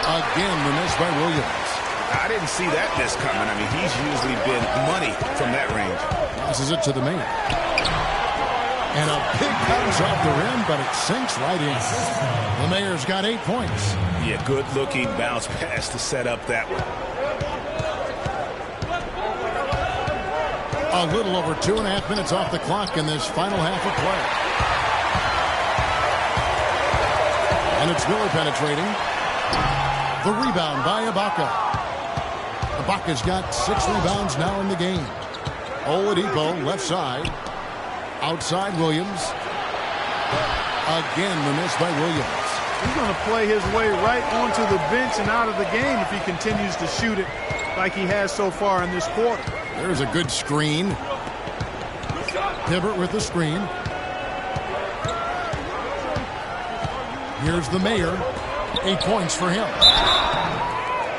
Again, the miss by Williams. I didn't see that miss coming. I mean, he's usually been money from that range. Passes it to the Mayor. And a big bounce off the rim, but it sinks right in. The Mayor's got 8 points. Yeah, good-looking bounce pass to set up that one. A little over 2.5 minutes off the clock in this final half of play. And it's Miller penetrating. The rebound by Ibaka. Ibaka's got 6 rebounds now in the game. Oladipo, left side. Outside Williams. Again, the miss by Williams. He's going to play his way right onto the bench and out of the game if he continues to shoot it like he has so far in this quarter. There's a good screen. Hibbert with the screen. Here's the Mayor. 8 points for him.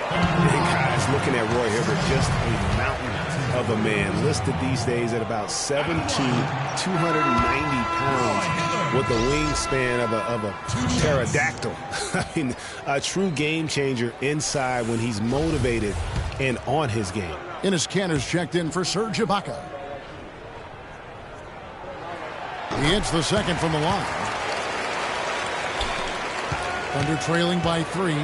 Hey guys, looking at Roy Hibbert, just a mountain of a man, listed these days at about 7'2", 290 pounds, with the wingspan of a pterodactyl. I mean, a true game changer inside when he's motivated and on his game. Enes Kanter's checked in for Serge Ibaka. He hits the second from the line. Thunder trailing by 3.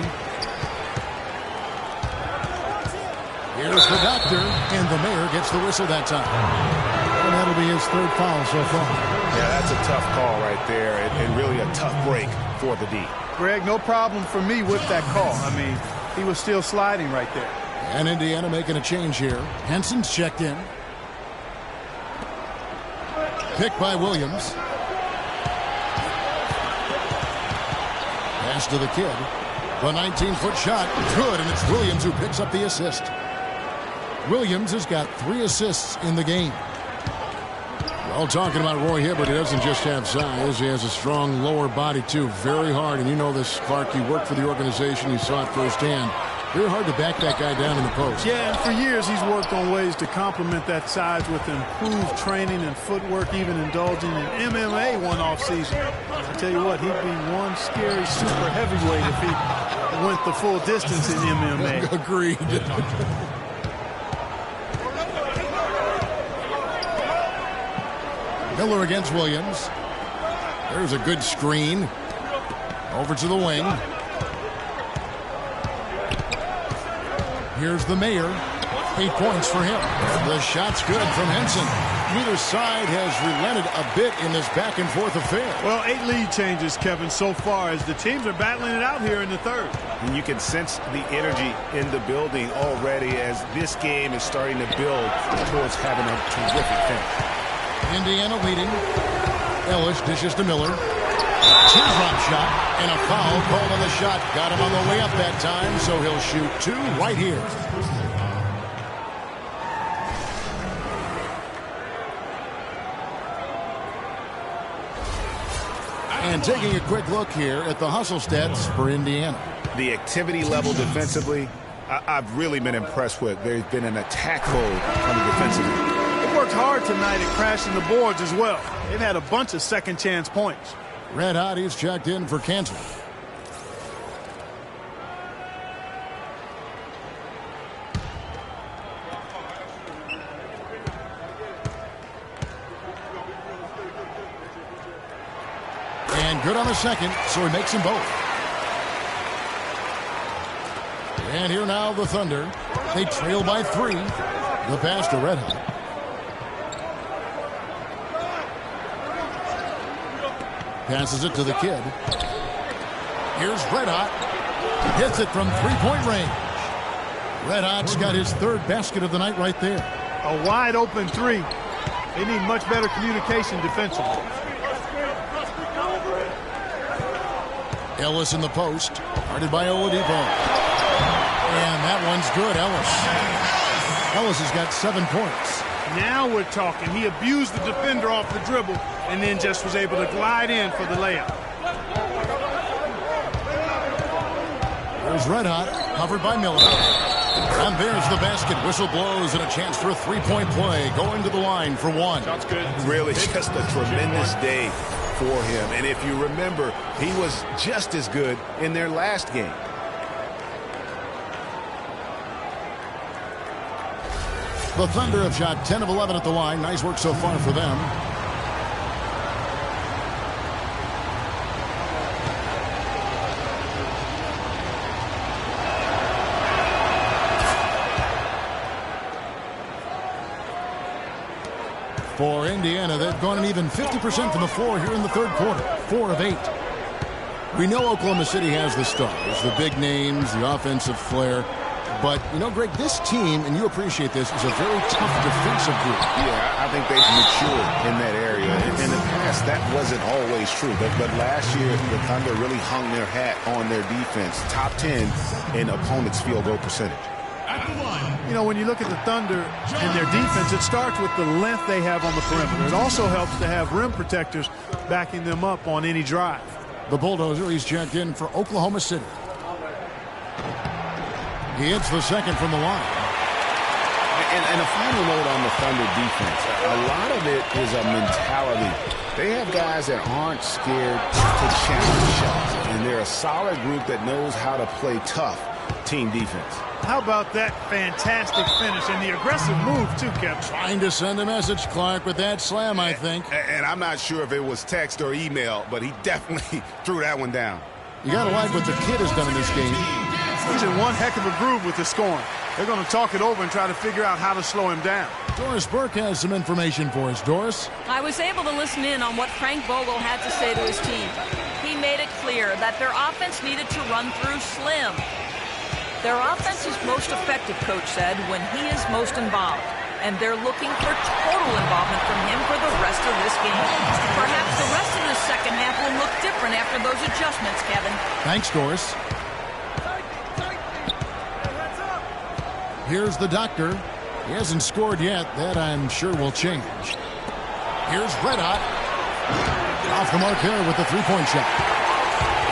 Here's the doctor, and the Mayor gets the whistle that time. And that'll be his 3rd foul so far. Yeah, that's a tough call right there, and really a tough break for the D. Greg, no problem for me with that call. I mean, he was still sliding right there. And Indiana making a change here. Henson's checked in. Picked by Williams. Pass to the kid. The 19-foot shot, good, and it's Williams who picks up the assist. Williams has got 3 assists in the game. Well, talking about Roy Hibbert, he doesn't just have size. He has a strong lower body, too. Very hard, and you know this, Clark. You worked for the organization. You saw it firsthand. Very hard to back that guy down in the post. Yeah, and for years he's worked on ways to complement that size with improved training and footwork, even indulging in MMA one off season. I tell you what, he'd be one scary super heavyweight if he went the full distance in MMA. Agreed. Miller against Williams. There's a good screen. Over to the wing. Here's the Mayor. 8 points for him. The shot's good from Henson. Neither side has relented a bit in this back-and-forth affair. Well, 8 lead changes, Kevin, so far as the teams are battling it out here in the 3rd. And you can sense the energy in the building already as this game is starting to build towards having a terrific finish. Indiana leading. Ellis dishes to Miller. Teardrop shot and a foul called on the shot. Got him on the way up that time, so he'll shoot 2 right here. And taking a quick look here at the hustle stats for Indiana. The activity level defensively, I've really been impressed with. There's been an attack mode on the defensive end. They worked hard tonight at crashing the boards as well. They've had a bunch of second chance points. Red Hot, he's checked in for Kansas. And good on the second, so he makes them both. And here now the Thunder. They trail by 3. The pass to Red Hot. Passes it to the kid. Here's Red Hot. Hits it from three-point range. Red Hot's got his 3rd basket of the night right there. A wide open 3. They need much better communication defensively. Ellis in the post. Guarded by Oladipo. And that one's good, Ellis. Ellis has got 7 points. Now we're talking. He abused the defender off the dribble and then just was able to glide in for the layup. There's Red Hot, covered by Miller. And there's the basket. Whistle blows and a chance for a 3-point play. Going to the line for 1. Sounds good. Really just a tremendous day for him. And if you remember, he was just as good in their last game. The Thunder have shot 10 of 11 at the line. Nice work so far for them. For Indiana, they've gone an even 50% from the floor here in the 3rd quarter. 4 of 8. We know Oklahoma City has the stars, the big names, the offensive flair. But, you know, Greg, this team, and you appreciate this, is a very tough defensive group. Yeah, I think they've matured in that area. In the past, that wasn't always true. But last year, the Thunder really hung their hat on their defense. Top 10 in opponents' field goal percentage. You know, when you look at the Thunder and their defense, it starts with the length they have on the perimeter. It also helps to have rim protectors backing them up on any drive. The Bulldozer, he's checked in for Oklahoma City. He hits the second from the line. And a final note on the Thunder defense. A lot of it is a mentality. They have guys that aren't scared to challenge shots. And they're a solid group that knows how to play tough team defense. How about that fantastic finish and the aggressive move, too, Kevin? Trying to send a message, Clark, with that slam, I think. And I'm not sure if it was text or email, but he definitely threw that one down. You got to like what the kid has done in this game. He's in one heck of a groove with the scoring. They're going to talk it over and try to figure out how to slow him down. Doris Burke has some information for us. Doris? I was able to listen in on what Frank Vogel had to say to his team. He made it clear that their offense needed to run through Slim. Their offense is most effective, Coach said, when he is most involved. And they're looking for total involvement from him for the rest of this game. Perhaps the rest of the second half will look different after those adjustments, Kevin. Thanks, Doris. Here's the doctor. He hasn't scored yet. That, I'm sure, will change. Here's Red Hot. Off the mark here with the 3-point shot.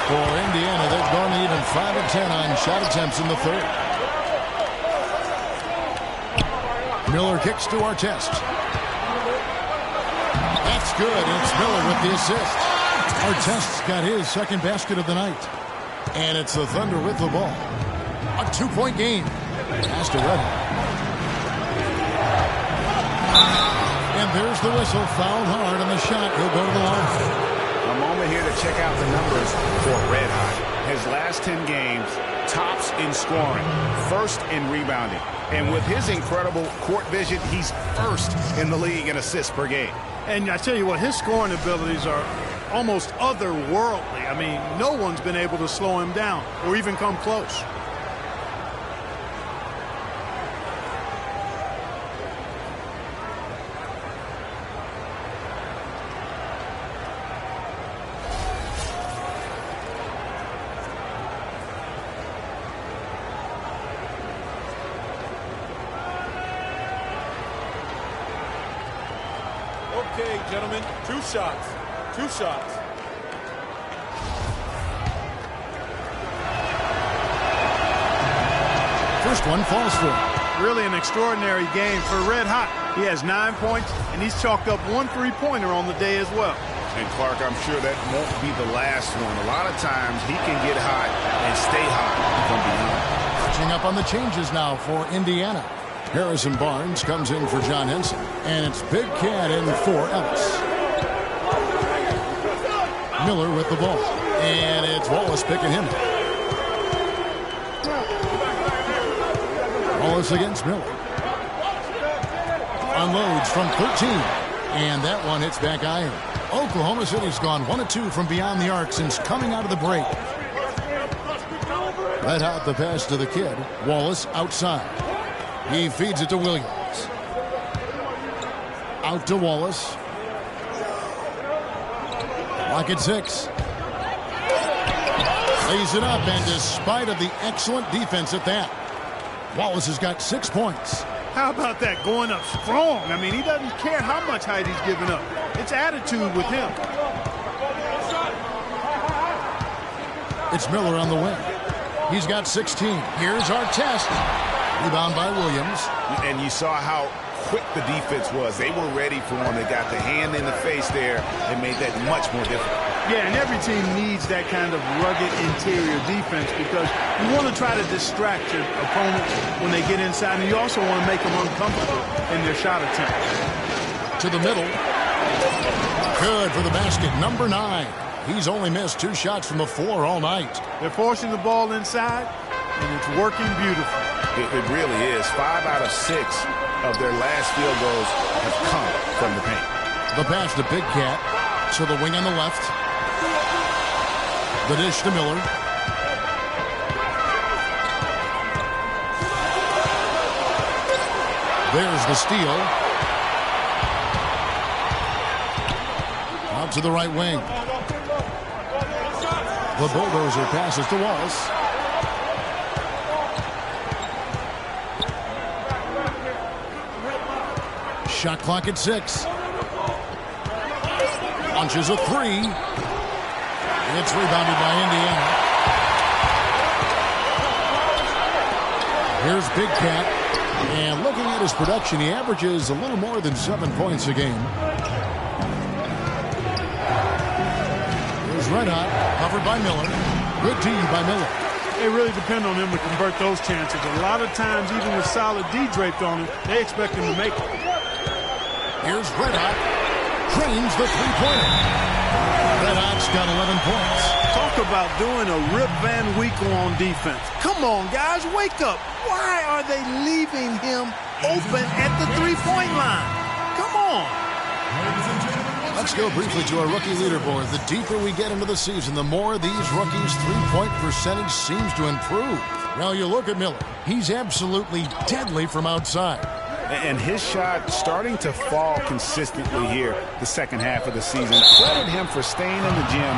For Indiana, they've gone even 5 of 10 on shot attempts in the 3rd. Miller kicks to Artest. That's good. It's Miller with the assist. Artest's got his 2nd basket of the night. And it's the Thunder with the ball. A 2-point game. Pass to Red Hot. And there's the whistle. Fouled hard on the shot. He'll go to the line. A moment here to check out the numbers for Red Hot. His last 10 games, tops in scoring, 1st in rebounding. And with his incredible court vision, he's 1st in the league in assists per game. And I tell you what, his scoring abilities are almost otherworldly. I mean, no one's been able to slow him down or even come close. Okay, gentlemen, 2 shots. 2 shots. First one falls for him. Really an extraordinary game for Red Hot. He has 9 points, and he's chalked up 1 3-pointer on the day as well. And Clark, I'm sure that won't be the last one. A lot of times he can get hot and stay hot from behind. Catching up on the changes now for Indiana. Harrison Barnes comes in for John Henson. And it's Big Cat in for Ellis. Miller with the ball. And it's Wallace picking him. Wallace against Miller. Unloads from 13. And that one hits back iron. Oklahoma City's gone 1 of 2 from beyond the arc since coming out of the break. Let out the pass to the kid. Wallace outside. He feeds it to Williams. Out to Wallace. Lock at 6. Lays it up, and despite of the excellent defense at that, Wallace has got 6 points. How about that, going up strong? I mean, he doesn't care how much height he's giving up. It's attitude with him. It's Miller on the wing. He's got 16. Here's Artest. Rebound by Williams. And you saw how quick the defense was. They were ready for him. They got the hand in the face there and made that much more difficult. Yeah, and every team needs that kind of rugged interior defense because you want to try to distract your opponents when they get inside, and you also want to make them uncomfortable in their shot attempt. To the middle. Good for the basket. Number 9. He's only missed 2 shots from the floor all night. They're forcing the ball inside, and it's working beautifully. It really is. 5 out of 6 of their last field goals have come from the paint. The pass to Big Cat. To the wing on the left. The dish to Miller. There's the steal. Out to the right wing. The bulldozer passes to Wallace. Shot clock at 6. Launches a 3. It's rebounded by Indiana. Here's Big Cat. And looking at his production, he averages a little more than 7 points a game. Here's Red Hot, covered by Miller. Good D by Miller. They really depend on him to convert those chances. A lot of times, even with solid D draped on him, they expect him to make it. Here's Red Hot. Trains the three-pointer. Red Hot's got 11 points. Talk about doing a Rip Van Winkle on defense. Come on, guys, wake up. Why are they leaving him open at the three-point line? Come on. Let's go briefly to our rookie leaderboard. The deeper we get into the season, the more these rookies' three-point percentage seems to improve. Now you look at Miller. He's absolutely deadly from outside. And his shot starting to fall consistently here the second half of the season. Credit him for staying in the gym,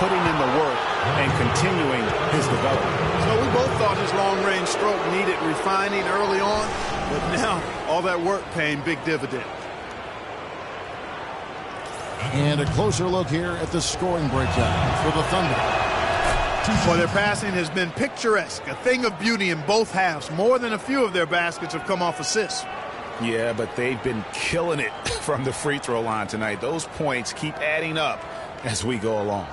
putting in the work, and continuing his development. So we both thought his long-range stroke needed refining early on, but now all that work paying big dividends. And a closer look here at the scoring breakdown for the Thunder. Well, their passing has been picturesque, a thing of beauty in both halves. More than a few of their baskets have come off assists. Yeah, but they've been killing it from the free throw line tonight. Those points keep adding up as we go along.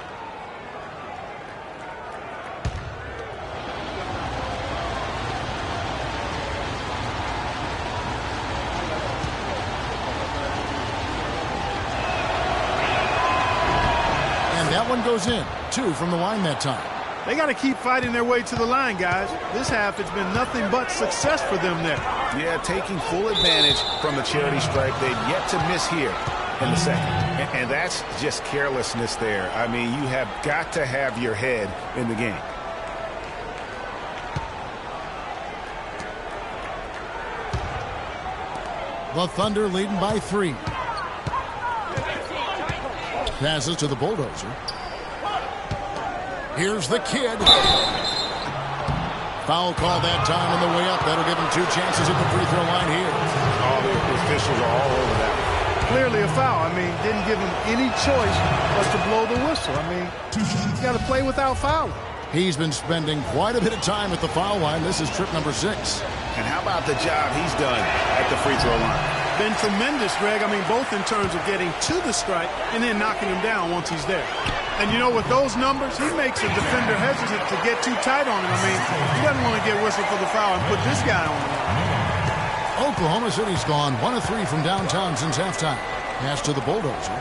And that one goes in. 2 from the line that time. They got to keep fighting their way to the line, guys. This half has been nothing but success for them there. Yeah, taking full advantage from the charity stripe. They've yet to miss here in the second. And that's just carelessness there. I mean, you have got to have your head in the game. The Thunder leading by 3. Passes to the bulldozer. Here's the kid. Foul call that time on the way up. That'll give him 2 chances at the free throw line here. Oh, the officials are all over that. Clearly a foul. I mean, didn't give him any choice but to blow the whistle. I mean, you got to play without fouling. He's been spending quite a bit of time at the foul line. This is trip number 6. And how about the job he's done at the free throw line? Been tremendous, Greg. I mean, both in terms of getting to the stripe and then knocking him down once he's there. And, you know, with those numbers, he makes a defender hesitant to get too tight on him. I mean, he doesn't want to get whistled for the foul and put this guy on him. Oklahoma City's gone 1 of 3 from downtown since halftime. Pass to the Bulldozer.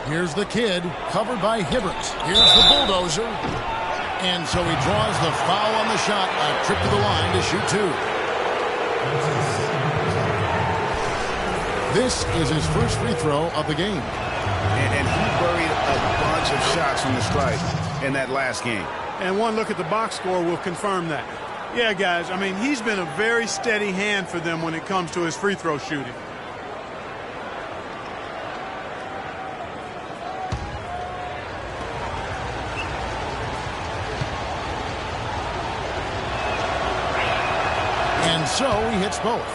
Here's the kid, covered by Hibbert. Here's the Bulldozer. And so he draws the foul on the shot. A trip to the line to shoot 2. This is his first free throw of the game. And he buried a bunch of shots from the stripe in that last game. And one look at the box score will confirm that. Yeah, guys, I mean, he's been a very steady hand for them when it comes to his free throw shooting. And so he hits both.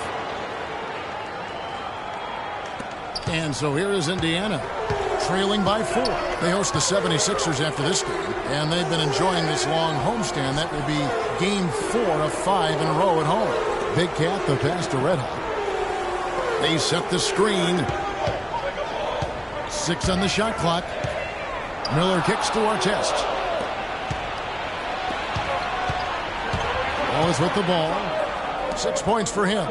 And so here is Indiana, trailing by 4. They host the 76ers after this game, and they've been enjoying this long homestand. That will be game 4 of 5 in a row at home. Big Cat, the pass to Red Hot. They set the screen. 6 on the shot clock. Miller kicks to Artest. Wallace with the ball. 6 points for him.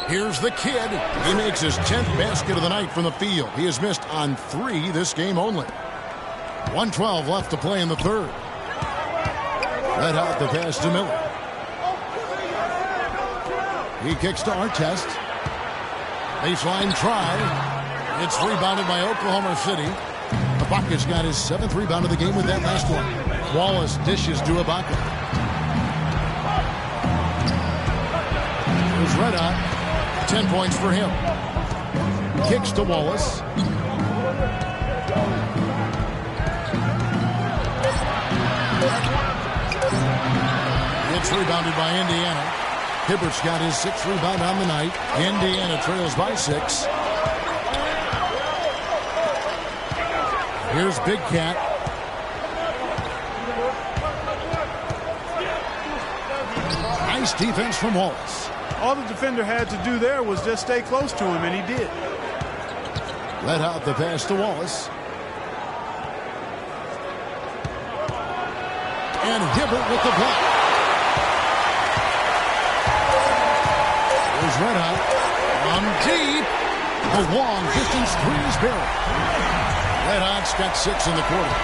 Here's the kid. He makes his 10th basket of the night from the field. He has missed on 3 this game only. 1:12 left to play in the third. Red Hot the pass to Miller. He kicks to Artest. Baseline try. It's rebounded by Oklahoma City. Ibaka's got his 7th rebound of the game with that last one. Wallace dishes to Ibaka. Here's Red Hot. 10 points for him. Kicks to Wallace. It's rebounded by Indiana. Hibbert's got his 6th rebound on the night. Indiana trails by 6. Here's Big Cat. Nice defense from Wallace. All the defender had to do there was just stay close to him, and he did. Let out the pass to Wallace. And Hibbert with the block. Here's Red Hot. On deep. A long distance 3 is buried. Red Hot's got 6 in the quarter.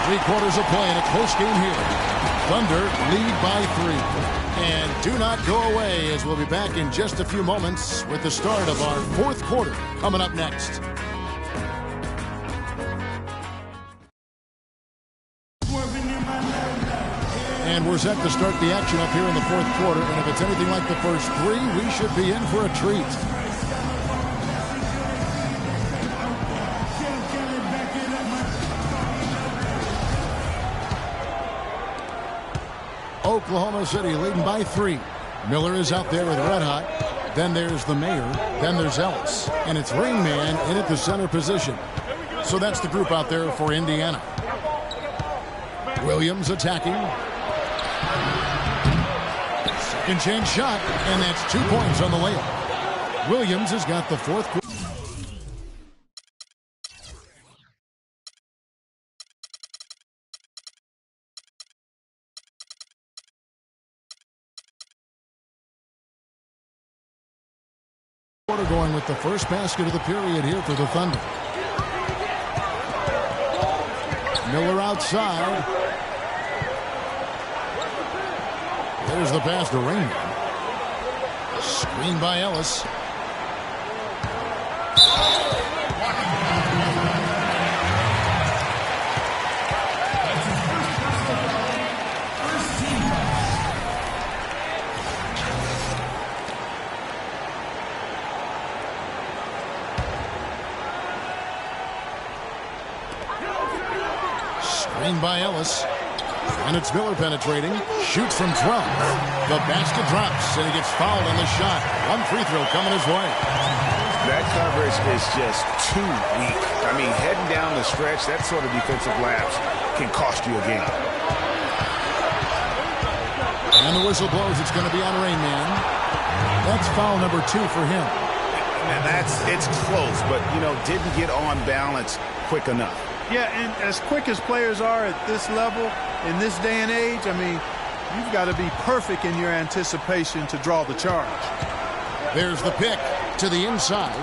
3 quarters of play in a close game here. Thunder lead by 3. And do not go away, as we'll be back in just a few moments with the start of our 4th quarter coming up next. And we're set to start the action up here in the 4th quarter. And if it's anything like the first 3, we should be in for a treat. Oklahoma City leading by 3. Miller is out there with Red Hot. Then there's the Mayor. Then there's Ellis. And it's Ringman in at the center position. So that's the group out there for Indiana. Williams attacking. Second chance shot. And that's 2 points on the layup. Williams has got the 4th quarter. Going with the first basket of the period here for the Thunder. Miller outside. There's the pass to Raymond. Screen by Ellis. By Ellis, and it's Miller penetrating, shoots from 12. The basket drops, and he gets fouled on the shot. 1 free throw coming his way. That coverage is just too weak. I mean, heading down the stretch, that sort of defensive lapse can cost you a game. And the whistle blows. It's going to be on Rainman. That's foul number 2 for him. And it's close, but, didn't get on balance quick enough. Yeah, and as quick as players are at this level, in this day and age, I mean, you've got to be perfect in your anticipation to draw the charge. There's the pick to the inside,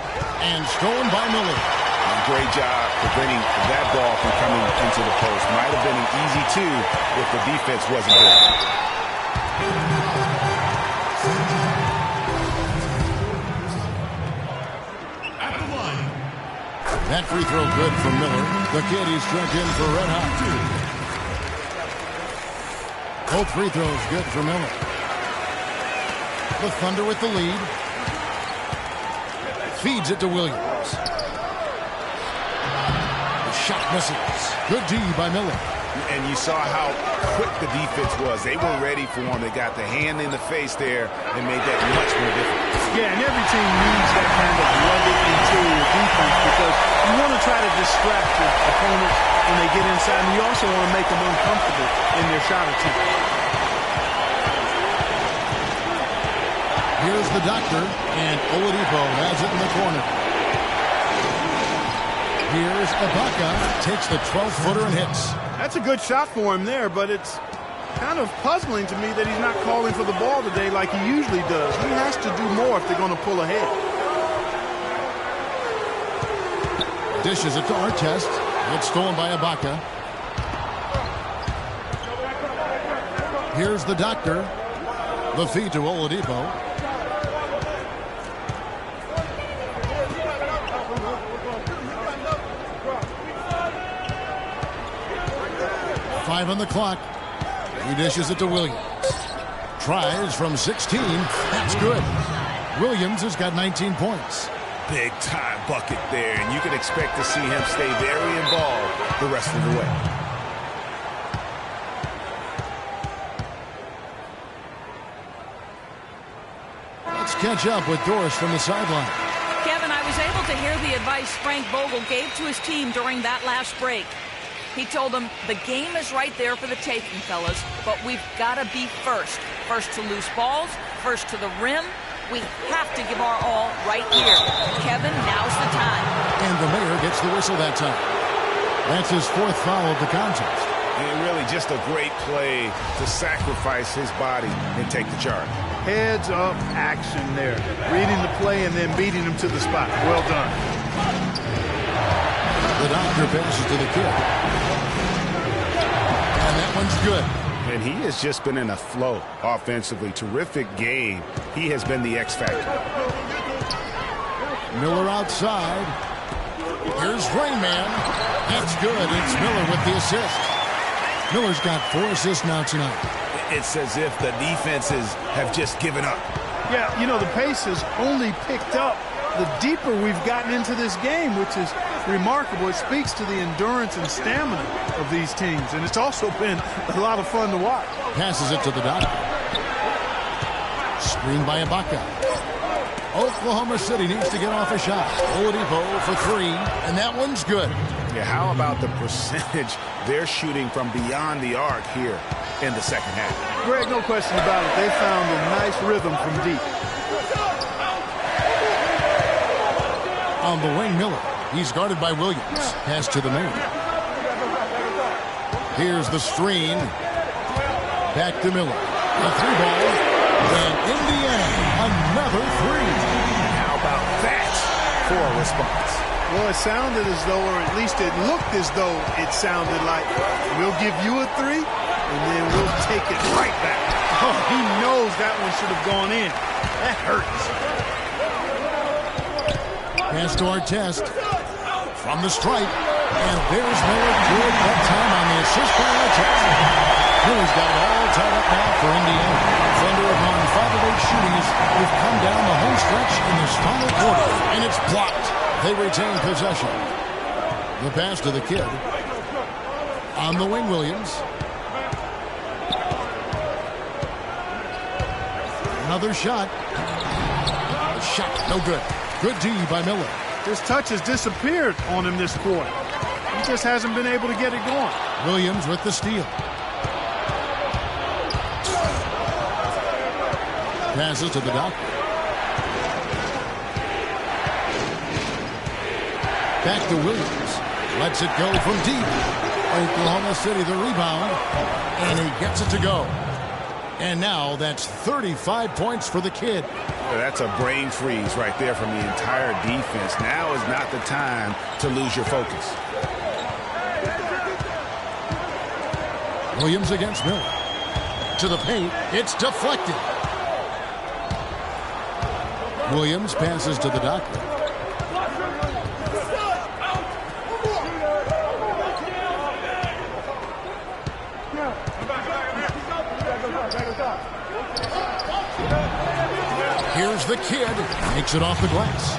and stolen by Miller. Great job preventing that ball from coming into the post. Might have been an easy 2 if the defense wasn't there. That free throw good from Miller. The kid is struck in for red hot. Both free throws good for Miller. The Thunder with the lead. Feeds it to Williams. The shot misses. Good D by Miller. And you saw how quick the defense was. They were ready for him. They got the hand in the face there and made that much more difficult. Yeah, and every team needs that kind of rugged interior defense because you want to try to distract your opponents when they get inside, and you also want to make them uncomfortable in their shot attempt. Here's the doctor, and Oladipo has it in the corner. Here's Ibaka, takes the 12-footer and hits. That's a good shot for him there, but it's kind of puzzling to me that he's not calling for the ball today like he usually does. He has to do more if they're going to pull ahead. Dishes it to Artest. It's stolen by Ibaka. Here's the doctor. The feed to Oladipo. Five on the clock. He dishes it to Williams. Tries from 16. That's good. Williams has got 19 points. Big time bucket there, and you can expect to see him stay very involved the rest of the way. Let's catch up with Doris from the sideline. Kevin, I was able to hear the advice Frank Vogel gave to his team during that last break. He told them, the game is right there for the taking, fellas, but we've got to be first. First to loose balls, first to the rim. We have to give our all right here. Kevin, now's the time. And the mayor gets the whistle that time. That's his 4th foul of the contest. And really just a great play to sacrifice his body and take the charge. Heads up action there. Reading the play and then beating him to the spot. Well done. The doctor passes to the kid. And that one's good. And he has just been in a flow offensively. Terrific game. He has been the X factor. Miller outside. Here's Rainman. That's good. It's Miller with the assist. Miller's got 4 assists now tonight. It's as if the defenses have just given up. Yeah, the pace has only picked up the deeper we've gotten into this game, which is remarkable. It speaks to the endurance and stamina of these teams, and it's also been a lot of fun to watch. Passes it to the doctor. Screen by Ibaka. Oklahoma City needs to get off a shot. Oladipo for 3, and that one's good. Yeah, how about the percentage they're shooting from beyond the arc here in the second half? Greg, no question about it. They found a nice rhythm from deep. On the wing, Miller. He's guarded by Williams. Pass to the mayor. Here's the screen. Back to Miller. The 3-ball. And Indiana, another 3. How about that for a response? Well, it sounded as though, or at least it looked as though it sounded like, we'll give you a 3, and then we'll take it right back. Oh, he knows that one should have gone in. That hurts. Pass to Artest. From the stripe. And there's Miller. Good that time on the assist by Artest. Miller's got it all tied up now for Indiana. Thunder upon 5 of 8 shootings. We've come down the home stretch in this final quarter. And it's blocked. They retain possession. The pass to the kid. On the wing, Williams. Another shot. Shot, no good. Good D by Miller. His touch has disappeared on him this quarter. He just hasn't been able to get it going. Williams with the steal. Passes to the Doctor. Back to Williams. Lets it go from deep. Oklahoma City the rebound. And he gets it to go. And now that's 35 points for the kid. That's a brain freeze right there from the entire defense. Now is not the time to lose your focus. Williams against Miller. To the paint. It's deflected. Williams passes to the Doctor. Here's the kid. Makes it off the glass.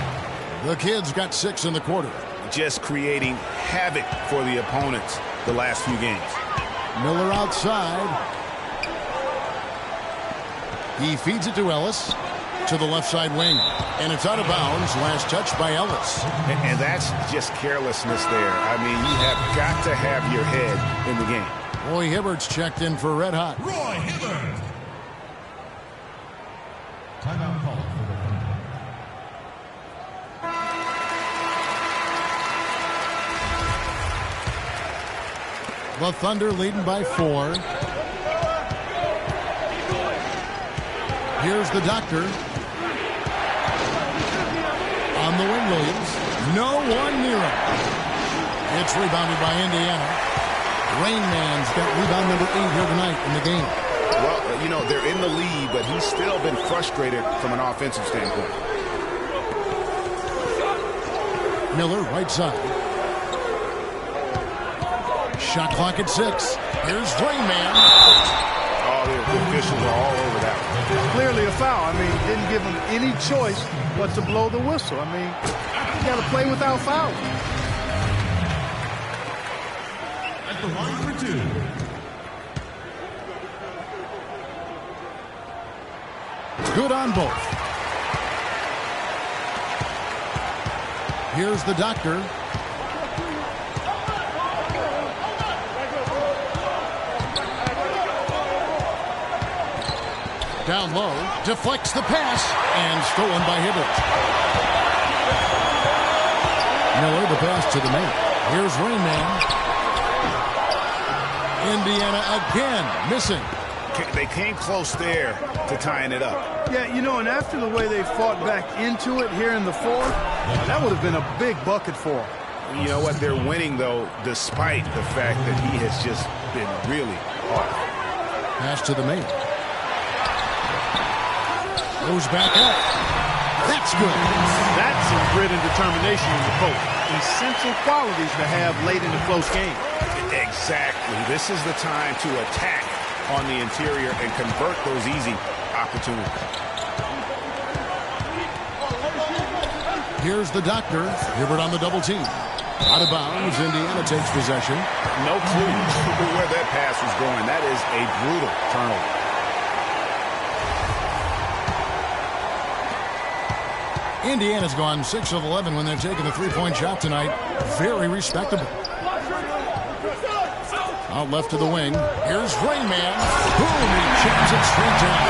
The kid's got 6 in the quarter. Just creating havoc for the opponents the last few games. Miller outside. He feeds it to Ellis. To the left side wing. And it's out of bounds. Last touch by Ellis. And that's just carelessness there. I mean, you have got to have your head in the game. Roy Hibbert's checked in for Red Hot. Roy Hibbert. Timeout call for the Thunder leading by 4. Here's the Doctor. On the wing, Williams. No one near him. It's rebounded by Indiana. Rain Man's got rebound number 8 here tonight in the game. Well, you know, they're in the lead, but he's still been frustrated from an offensive standpoint. Miller, right side. Shot clock at 6. Here's Rain Man. Oh, the officials are all over that one. Clearly a foul. I mean, didn't give him any choice but to blow the whistle. I mean, you got to play without fouling. at the line for 2. Good on both. Here's the Doctor. Down low, deflects the pass, and stolen by Hibbert. Miller, the pass to the man. Here's Rain Man. Indiana again, missing. They came close there to tying it up. Yeah, you know, and after the way they fought back into it here in the fourth, that would have been a big bucket for them. You know what? They're winning, though, despite the fact that he has just been really hard. Pass to the main. Goes back up. That's good. That's some grit and determination in the post. Essential qualities to have late in the close game. Exactly. This is the time to attack on the interior and convert those easy opportunities. Here's the Doctor. Hibbert on the double team. Out of bounds. Indiana takes possession. No clue where that pass was going. That is a brutal turnover. Indiana's gone 6 of 11 when they're taking the three-point shot tonight. Very respectable. Out left to the wing. Here's Rain Man. Boom! He jams it straight down.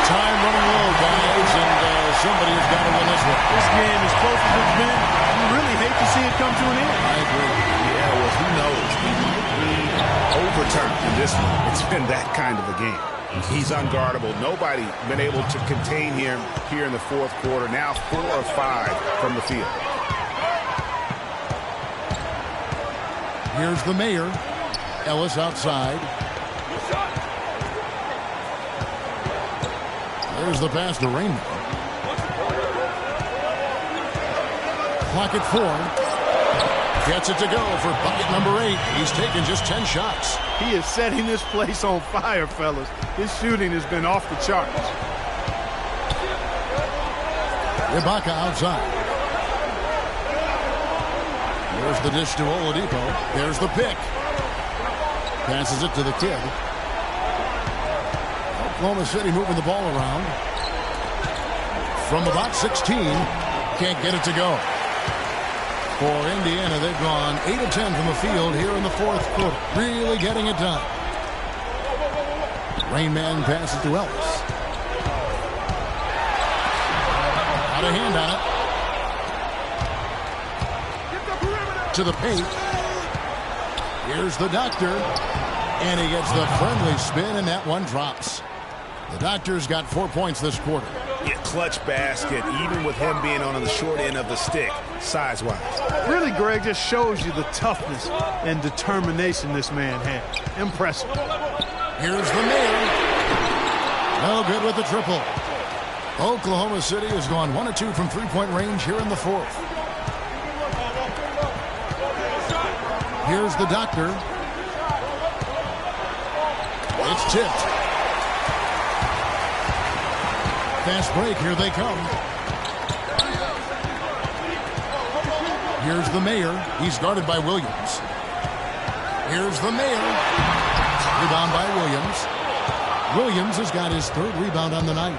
Time running low, guys, and somebody has got to win this one. This game, as close as it's been, you really hate to see it come to an end. I agree. Yeah, well, who knows? He might be overturned in this one. It's been that kind of a game. He's unguardable. Nobody been able to contain him here in the fourth quarter. Now 4 or 5 from the field. Here's the mayor. Ellis outside. There's the pass to Rain. Clock at 4. Gets it to go for bucket number 8. He's taken just 10 shots. He is setting this place on fire, fellas. His shooting has been off the charts. Ibaka outside. There's the dish to Oladipo. There's the pick. Passes it to the kid. Oklahoma City moving the ball around. From about 16, Can't get it to go. For Indiana, they've gone 8 of 10 from the field here in the fourth quarter. Really getting it done. Rain Man passes to Ellis. Out of hand on it. To the paint. Here's the Doctor. And he gets the friendly spin, and that one drops. The Doctor's got 4 points this quarter. Yeah, clutch basket, even with him being on the short end of the stick, size-wise. Really, Greg, just shows you the toughness and determination this man has. Impressive. Here's the Mayor. No good with the triple. Oklahoma City has gone 1 of 2 from three-point range here in the fourth. Here's the Doctor. It's tipped. Fast break, here they come. Here's the Mayor. He's guarded by Williams. Here's the Mayor. Rebound by Williams. Williams has got his 3rd rebound on the night.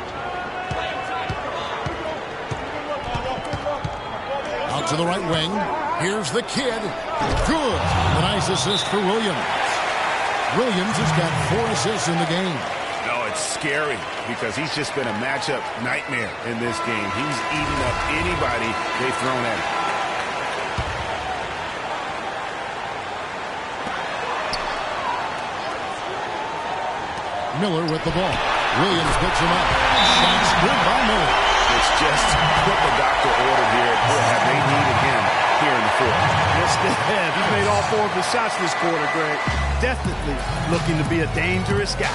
Out to the right wing. Here's the Kid. Good. A nice assist for Williams. Williams has got 4 assists in the game. No, it's scary because he's just been a matchup nightmare in this game. He's eating up anybody they've thrown at him. Miller with the ball. Williams picks him up. Shots good by Miller. It's just what the Doctor ordered here. Boy, have they needed him here in the fourth. Yes, they have. He's made all 4 of his shots this quarter, Greg. Definitely looking to be a dangerous guy.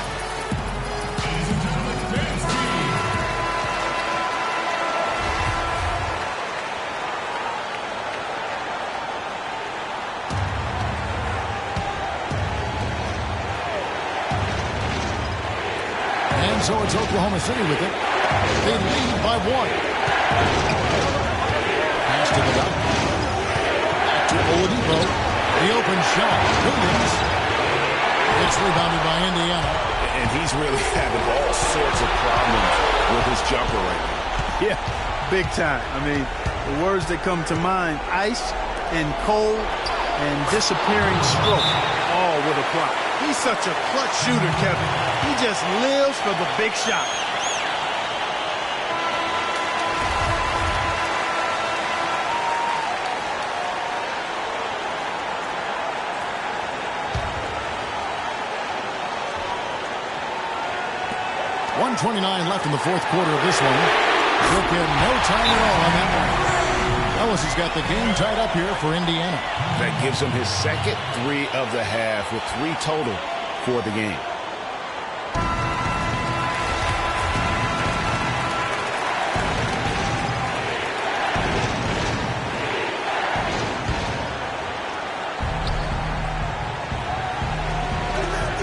And so it's Oklahoma City with it. They lead by 1. Pass to the Doctor. Back to Oladipo. The open shot. Williams. It's rebounded by Indiana. And he's really having all sorts of problems with his jumper right now. Yeah, big time. I mean, the words that come to mind, ice and cold and disappearing stroke, all would apply. He's such a clutch shooter, Kevin. He just lives for the big shot. .129 left in the fourth quarter of this one. Took in no time at all on that one. Ellis has got the game tied up here for Indiana. That gives him his second 3 of the half with 3 total for the game.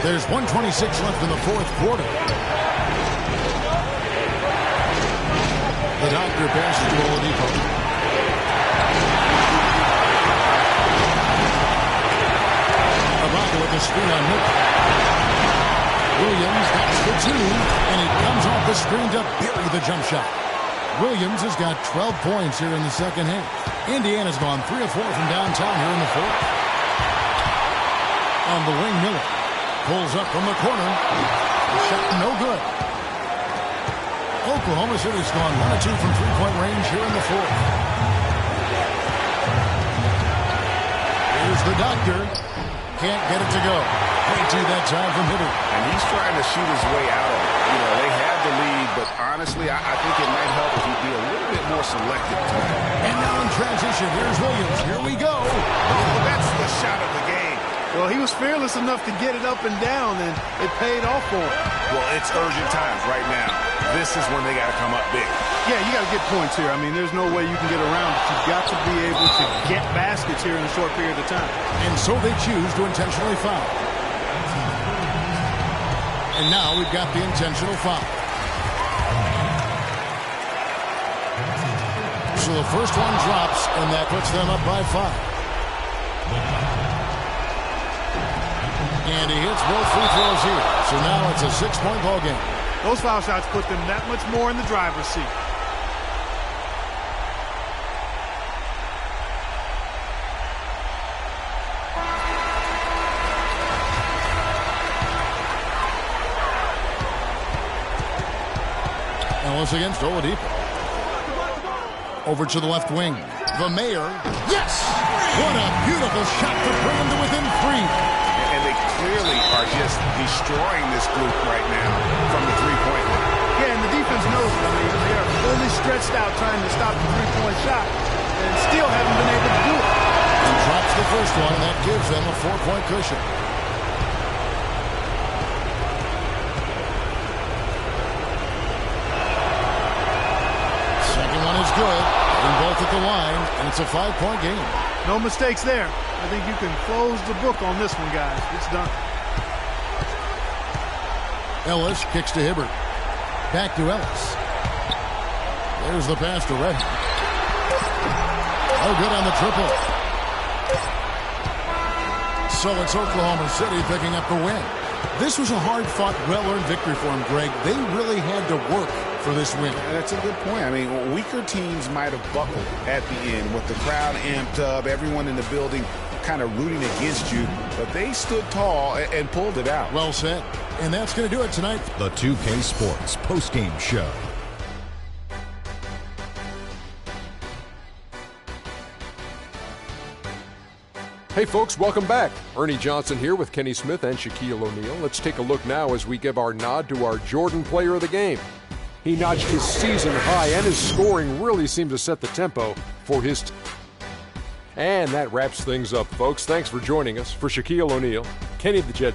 There's 1:26 left in the fourth quarter. The Doctor passes to Oladipo. Ibaka with the screen on Miller. Williams, that's the 2, and he comes off the screen to bury the jump shot. Williams has got 12 points here in the second half. Indiana's gone 3 of 4 from downtown here in the fourth. On the wing, Miller pulls up from the corner. The shot no good. Oklahoma City's gone 1 of 2 from three-point range here in the fourth. Here's the Doctor. Can't get it to go. Way too that time from Hibbert. And he's trying to shoot his way out of it. You know, they have the lead, but honestly, I think it might help if he'd be a little bit more selective tonight. And now in transition, here's Williams. Here we go. Oh, that's the shot of the game. Well, he was fearless enough to get it up and down, and it paid off for him. Well, it's urgent times right now. This is when they got to come up big. Yeah, you got to get points here. I mean, there's no way you can get around it. You've got to be able to get baskets here in a short period of time. And so they choose to intentionally foul. And now we've got the intentional foul. So the first one drops, and that puts them up by 5. And he hits both free throws here. So now it's a 6-point ball game. Those foul shots put them that much more in the driver's seat. Ellis against Oladipo. Over to the left wing. The Mayor. Yes! What a beautiful shot to bring him to within 3. And they clearly are just destroying this group right now from the three-point line. Yeah, and the defense knows it. I mean, they are fully stretched out trying to stop the three-point shot and still haven't been able to do it. He drops the first one, and that gives them a 4-point cushion. Second one is good. Getting both at the line, and it's a 5-point game. No mistakes there. I think you can close the book on this one, guys. It's done. Ellis kicks to Hibbert. Back to Ellis. There's the pass to Redmond. Oh, good on the triple. So it's Oklahoma City picking up the win. This was a hard-fought, well-earned victory for them, Greg. They really had to work for this win. That's a good point. I mean, weaker teams might have buckled at the end with the crowd amped up, everyone in the building kind of rooting against you, but they stood tall and pulled it out. Well said. And that's going to do it tonight. The 2K Sports postgame show. Hey folks, welcome back. Ernie Johnson here with Kenny Smith and Shaquille O'Neal. Let's take a look now as we give our nod to our Jordan Player of the Game. He notched his season high, and his scoring really seemed to set the tempo for his team. And that wraps things up, folks. Thanks for joining us. For Shaquille O'Neal, Kenny the Jet